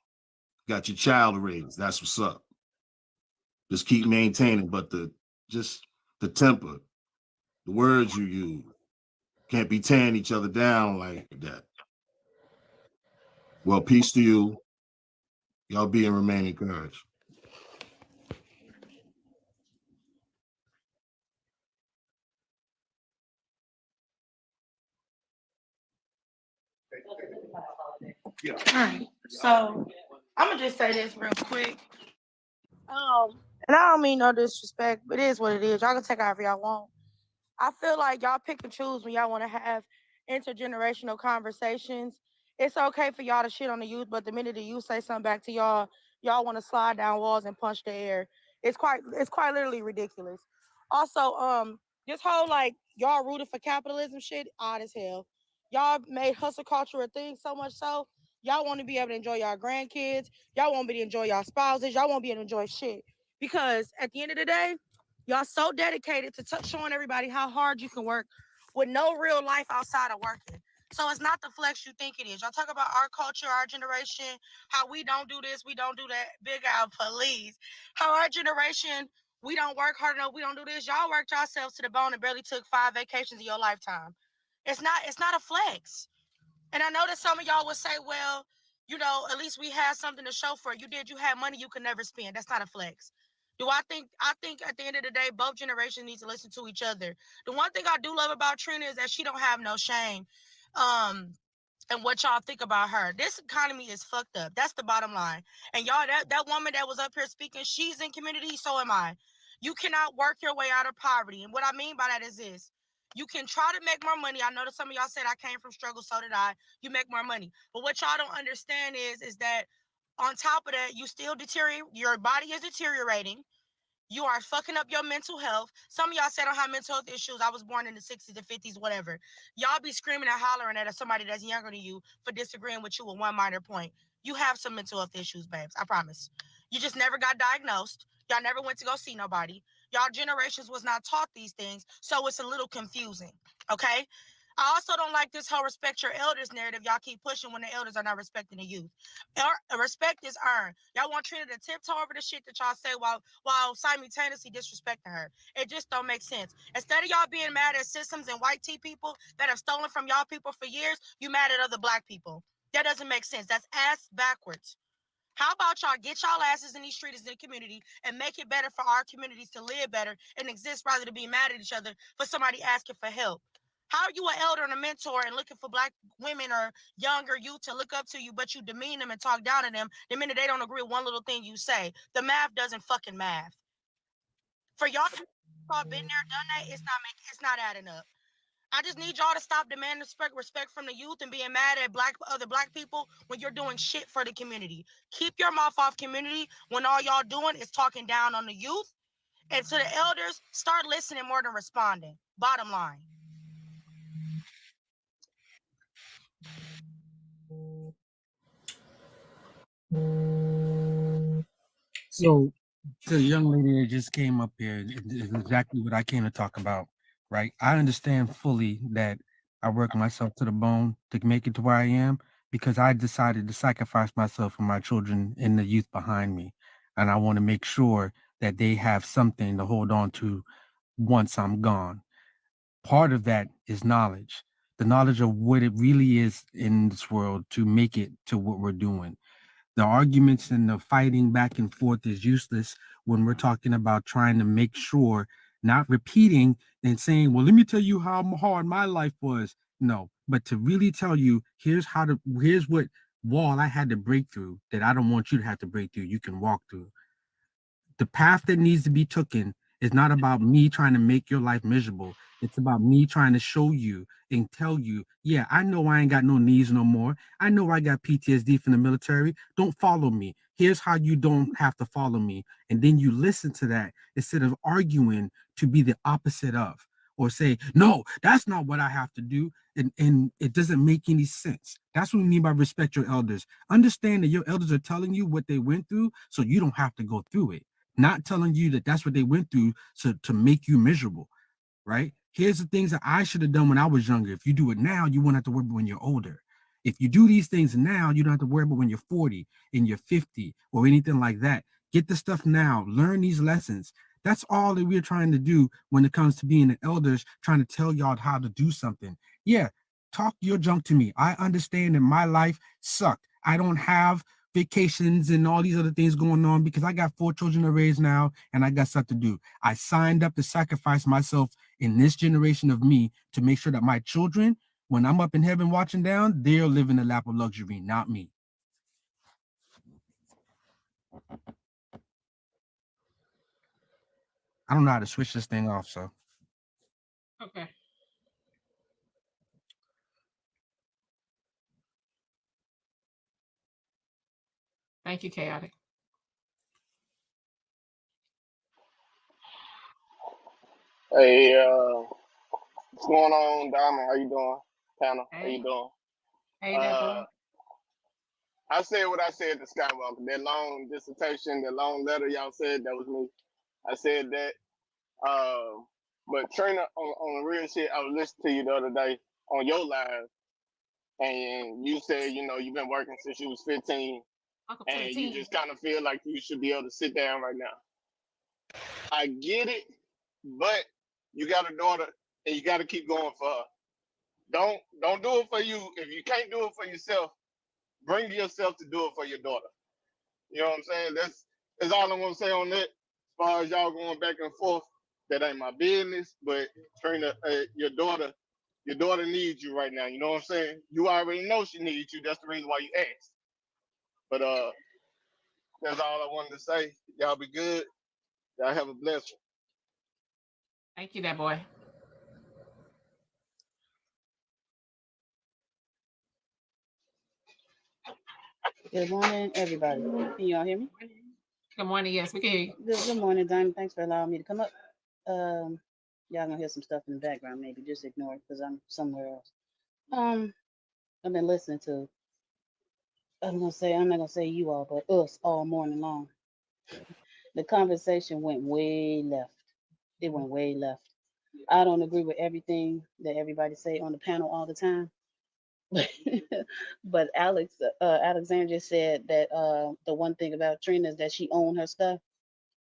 Got your child raised, that's what's up. Just keep maintaining, but the temper, the words you use, can't be tearing each other down like that. Well, peace to you. Y'all be and remain encouraged. All right. So I'm gonna just say this real quick. And I don't mean no disrespect, but it is what it is. Y'all can take however y'all want. I feel like y'all pick and choose when y'all want to have intergenerational conversations. It's okay for y'all to shit on the youth, but the minute the youth say something back to y'all, y'all want to slide down walls and punch the air. It's quite literally ridiculous. Also, this whole like y'all rooted for capitalism shit, odd as hell. Y'all made hustle culture a thing so much so y'all want to be able to enjoy y'all grandkids. Y'all want to be able to enjoy y'all spouses. Y'all want to be able to enjoy shit. Because at the end of the day, y'all so dedicated to showing everybody how hard you can work with no real life outside of working. So it's not the flex you think it is. Y'all talk about our culture, our generation, how we don't do this, we don't do that. Big out, please. How our generation, we don't work hard enough, we don't do this. Y'all worked yourselves to the bone and barely took 5 vacations in your lifetime. It's not a flex. And I know that some of y'all would say, well, at least we had something to show for it. You had money you could never spend. That's not a flex. I think at the end of the day, both generations need to listen to each other. The one thing I do love about Trina is that she don't have no shame. and what y'all think about her. This economy is fucked up. That's the bottom line. And y'all, that woman that was up here speaking, she's in community, so am I. You cannot work your way out of poverty. And what I mean by that is this. You can try to make more money. I know that some of y'all said I came from struggle, so did I. You make more money. But what y'all don't understand is that on top of that, you still deteriorate. Your body is deteriorating. You are fucking up your mental health. Some of y'all said I don't have mental health issues. I was born in the 60s and 50s, whatever. Y'all be screaming and hollering at somebody that's younger than you for disagreeing with you with one minor point. You have some mental health issues, babes. I promise. You just never got diagnosed. Y'all never went to go see nobody. Y'all generations was not taught these things, so it's a little confusing, okay? I also don't like this whole respect your elders narrative y'all keep pushing when the elders are not respecting the youth. Respect is earned. Y'all want Trina to tiptoe over the shit that y'all say while simultaneously disrespecting her. It just don't make sense. Instead of y'all being mad at systems and white tea people that have stolen from y'all people for years, you mad at other black people. That doesn't make sense. That's ass backwards. How about y'all get y'all asses in these streets in the community and make it better for our communities to live better and exist rather than be mad at each other for somebody asking for help? How are you an elder and a mentor and looking for black women or younger youth to look up to you, but you demean them and talk down to them the minute they don't agree with one little thing you say? The math doesn't fucking math. For y'all to been there, done that, it's not adding up. I just need y'all to stop demanding respect from the youth and being mad at other black people when you're doing shit for the community. Keep your mouth off community when all y'all doing is talking down on the youth. And to the elders, start listening more than responding. Bottom line. So, to the young lady that just came up here is exactly what I came to talk about, right? I understand fully that I work myself to the bone to make it to where I am because I decided to sacrifice myself for my children and the youth behind me. And I want to make sure that they have something to hold on to once I'm gone. Part of that is knowledge, the knowledge of what it really is in this world to make it to what we're doing. The arguments and the fighting back and forth is useless when we're talking about trying to make sure, not repeating and saying, well, let me tell you how hard my life was. No, but to really tell you, here's what wall I had to break through that I don't want you to have to break through. You can walk through. The path that needs to be taken is not about me trying to make your life miserable. It's about me trying to show you and tell you, yeah, I know I ain't got no knees no more. I know I got PTSD from the military. Don't follow me. Here's how you don't have to follow me. And then you listen to that instead of arguing to be the opposite of, or say, no, that's not what I have to do. And it doesn't make any sense. That's what we mean by respect your elders. Understand that your elders are telling you what they went through so you don't have to go through it. Not telling you that that's what they went through to make you miserable, right? Here's the things that I should have done when I was younger. If you do it now, you won't have to worry about when you're older. If you do these things now, you don't have to worry about when you're 40 and you're 50 or anything like that. Get the stuff now. Learn these lessons. That's all that we're trying to do when it comes to being the elders, trying to tell y'all how to do something. Yeah, talk your junk to me. I understand that my life sucked. I don't have vacations and all these other things going on because I got 4 children to raise now and I got stuff to do. I signed up to sacrifice myself in this generation of me to make sure that my children, when I'm up in heaven watching down, they're living the lap of luxury, not me. I don't know how to switch this thing off, so. Okay. Thank you, Chaotic. Hey, what's going on, Diamond? How you doing? Panel, Hey. how you doing? Hey, that boy. I said what I said to Skywalker. That long dissertation, that long letter y'all said, that was me. I said that. But Trina, on the real shit, I was listening to you the other day on your live, and you said, you've been working since you was 15, and you just kind of feel like you should be able to sit down right now. I get it, but you got a daughter, and you got to keep going for her. Don't do it for you. If you can't do it for yourself, bring yourself to do it for your daughter. You know what I'm saying? That's all I'm gonna say on that. As far as y'all going back and forth, that ain't my business. But Trina, your daughter Your daughter needs you right now. You know what I'm saying? You already know she needs you. That's the reason why you asked. But that's all I wanted to say. Y'all be good. Y'all have a blessed one. Thank you, that boy. Good morning, everybody. Can y'all hear me? Good morning. Yes, we can hear you. Good morning, Diamond. Thanks for allowing me to come up. Y'all gonna hear some stuff in the background. Maybe just ignore it because I'm somewhere else. I've been listening to. I'm not gonna say you all, but us all morning long. The conversation went way left. It went way left. I don't agree with everything that everybody say on the panel all the time. But Alexandra just said that the one thing about Trina is that she own her stuff.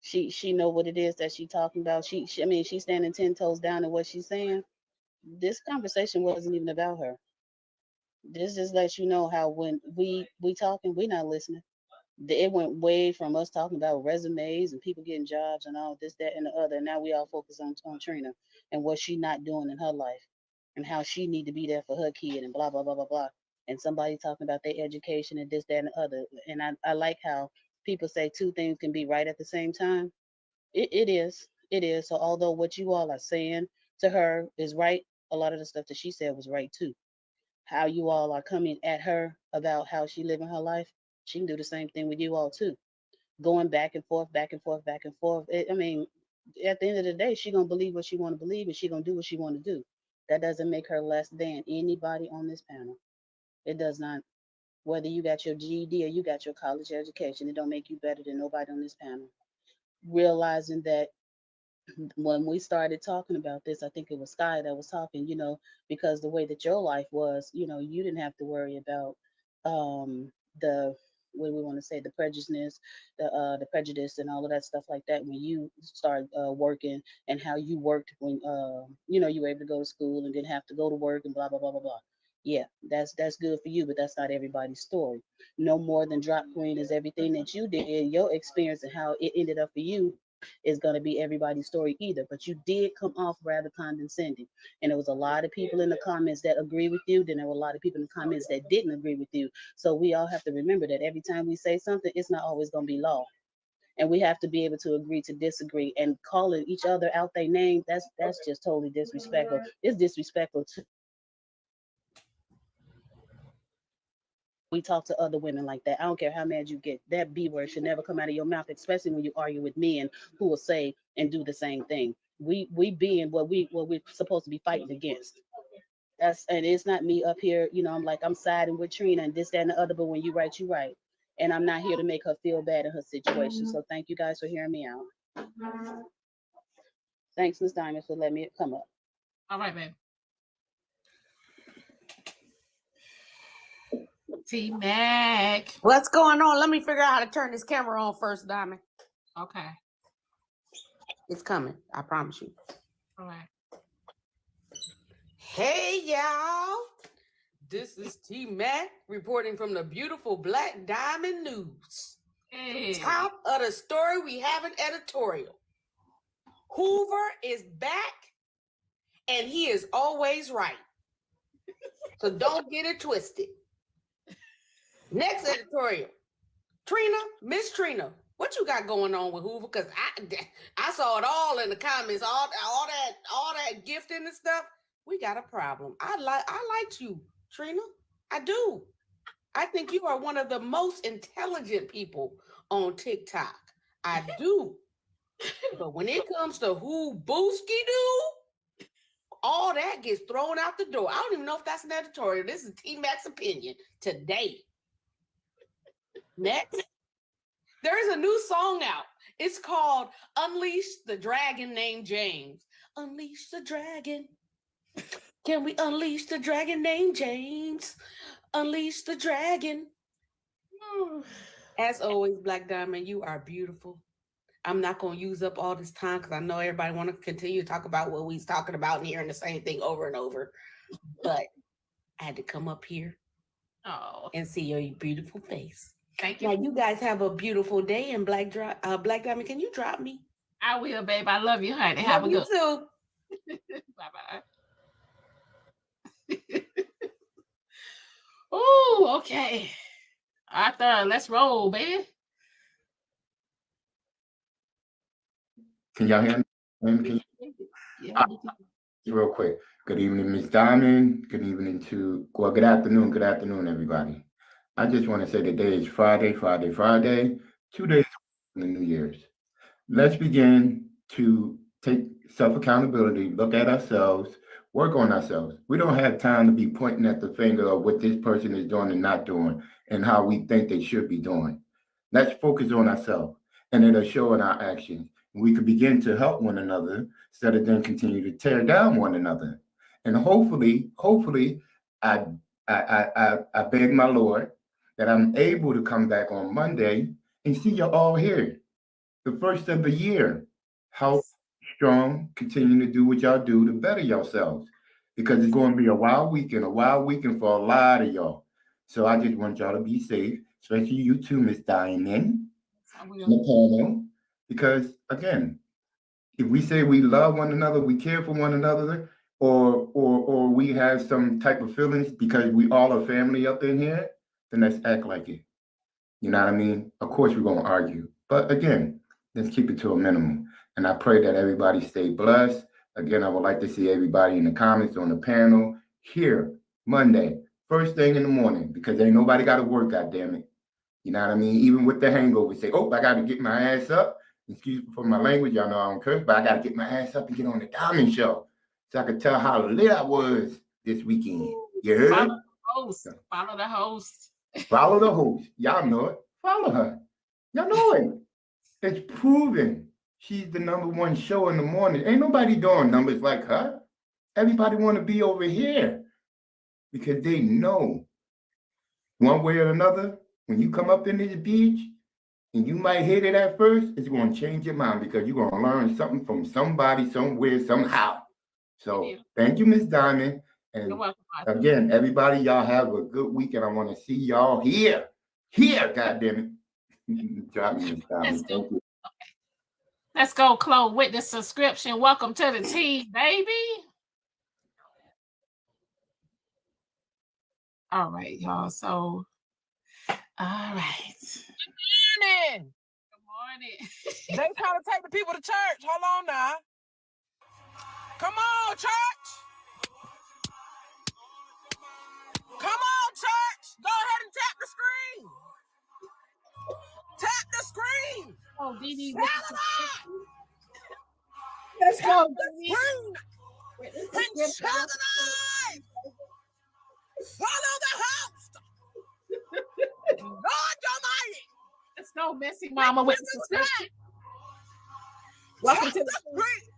She know what it is that she talking about. I mean, she's standing 10 toes down in what she's saying. This conversation wasn't even about her. This just lets you know how when we talking, we not listening. It went way from us talking about resumes and people getting jobs and all this, that, and the other. And now we all focus on Trina and what she not doing in her life and how she need to be there for her kid and blah, blah, blah, blah, blah. And somebody talking about their education and this, that, and the other. And I like how people say two things can be right at the same time. It is. It is. So although what you all are saying to her is right, a lot of the stuff that she said was right too. How you all are coming at her about how she living her life, she can do the same thing with you all too. Going back and forth, back and forth, back and forth. I mean, at the end of the day, she gonna believe what she want to believe, and she gonna do what she want to do. That doesn't make her less than anybody on this panel. It does not. Whether you got your GED or you got your college education, it don't make you better than nobody on this panel. Realizing that when we started talking about this, I think it was Sky that was talking, because the way that your life was, you didn't have to worry about the what do we want to say, the prejudice and all of that stuff like that when you started working, and how you worked when you were able to go to school and didn't have to go to work and blah blah blah blah blah. Yeah, that's good for you, but that's not everybody's story. No more than Dropqueen is everything that you did, your experience and how it ended up for you is going to be everybody's story either. But you did come off rather condescending. And there was a lot of people in the comments that agree with you. Then there were a lot of people in the comments that didn't agree with you. So we all have to remember that every time we say something, it's not always going to be law. And we have to be able to agree to disagree, and calling each other out their name. That's just totally disrespectful. It's disrespectful to. We talk to other women like that. I don't care how mad you get. That B word should never come out of your mouth, especially when you argue with men who will say and do the same thing. We being what we're supposed to be fighting against. And it's not me up here, I'm siding with Trina and this, that, and the other, but when you right, you right. And I'm not here to make her feel bad in her situation. So thank you guys for hearing me out. Thanks, Ms. Diamond, for letting me come up. All right, babe. T-Mac. What's going on? Let me figure out how to turn this camera on first, Diamond. Okay. It's coming. I promise you. All right. Hey, y'all. This is T-Mac reporting from the beautiful Black Diamond News. Hey. Top of the story, we have an editorial. Hoover is back, and he is always right. So don't get it twisted. Next editorial. Trina, Miss Trina, what you got going on with Hoover? Because I saw it all in the comments, all that gifting and stuff. We got a problem. I liked you, Trina. I do. I think you are one of the most intelligent people on TikTok. I do. But when it comes to who Booski do, all that gets thrown out the door. I don't even know if that's an editorial. This is T-Mac's opinion today. Next, there is a new song out. It's called Unleash the Dragon named James. Unleash the dragon. Can we unleash the dragon named James? Unleash the dragon. As always, Black Diamond, you are beautiful. I'm not going to use up all this time because I know everybody want to continue to talk about what we're talking about and hearing the same thing over and over. But I had to come up here and see your beautiful face. Thank you. Now, you guys have a beautiful day. And Black Diamond, can you drop me? I will, babe. I love you, honey. Have a good too. Bye-bye. Okay. Arthur, let's roll, baby. Can y'all hear me? Yeah. Real quick. Good evening, Ms. Diamond. Good evening to, well, good afternoon. Good afternoon, everybody. I just want to say today is Friday, 2 days from the New Year's. Let's begin to take self-accountability, look at ourselves, work on ourselves. We don't have time to be pointing at the finger of what this person is doing and not doing and how we think they should be doing. Let's focus on ourselves, and it'll show in our actions. We can begin to help one another instead of then continue to tear down one another. And hopefully, I beg my Lord that I'm able to come back on Monday and see you all here. The first of the year. How strong, continue to do what y'all do to better yourselves. Because it's going to be a wild weekend for a lot of y'all. So I just want y'all to be safe, especially you too, Miss Diamond. Because again, if we say we love one another, we care for one another, or we have some type of feelings because we all are family up in here, then let's act like it. You know what I mean? Of course, we're going to argue. But again, let's keep it to a minimum. And I pray that everybody stay blessed. Again, I would like to see everybody in the comments on the panel here Monday, first thing in the morning, because ain't nobody got to work, goddammit. You know what I mean? Even with the hangover, say, oh, I got to get my ass up. Excuse me for my language. Y'all know I don't curse, but I got to get my ass up and get on the Diamond Show so I could tell how lit I was this weekend. You heard? Follow the host. Follow the host. Follow the host. Y'all know it. Follow her. Y'all know it. It's proven. She's the #1 show in the morning. Ain't nobody doing numbers like her. Everybody want to be over here because they know one way or another, when you come up in this beach and you might hit it at first, it's going to change your mind because you're going to learn something from somebody, somewhere, somehow. So thank you, Miss Diamond. And again, everybody, y'all have a good week, and I want to see y'all here. Here, goddammit. Drop me, Miss Diamond. Thank you. Let's go, Chloe, with the subscription. Welcome to the team, baby. All right, y'all. So, all right. Good morning. Good morning. They trying to take the people to church. Hold on now. Come on, church. Come on, church. Go ahead and tap the screen. Tap the screen. Oh, Dee. Let's go, Dee. And share the life. Follow the host. Lord Almighty. Let's go, Messy Mama, with the subscription. Welcome to the screen.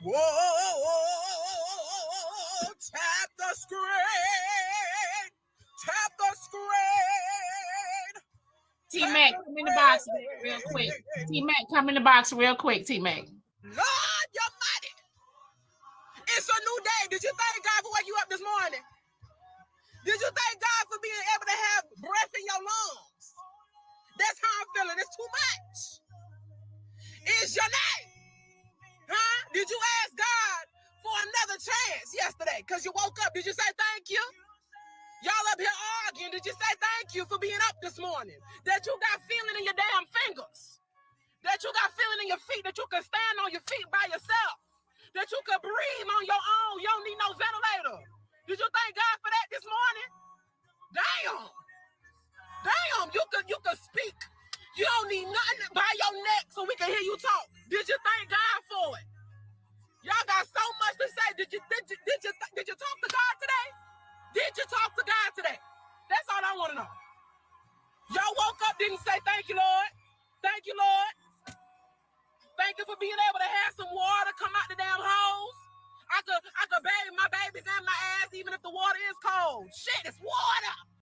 Whoa, tap the screen. Tap the screen. T-Mac, come in the box real quick. T-Mac, come in the box real quick, T-Mac. Lord Almighty. It's a new day. Did you thank God for waking you up this morning? Did you thank God for being able to have breath in your lungs? That's how I'm feeling. It's too much. It's your name. Huh? Did you ask God for another chance yesterday? Because you woke up. Did you say thank you? Y'all up here arguing. Did you say thank you for being up this morning? That you got feeling in your damn fingers. That you got feeling in your feet. That you can stand on your feet by yourself. That you can breathe on your own. You don't need no ventilator. Did you thank God for that this morning? Damn. Damn, you could speak. You don't need nothing by your neck so we can hear you talk. Did you thank God for it? Y'all got so much to say. Did you talk to God today? Did you talk to God today? That's all I want to know. Y'all woke up, didn't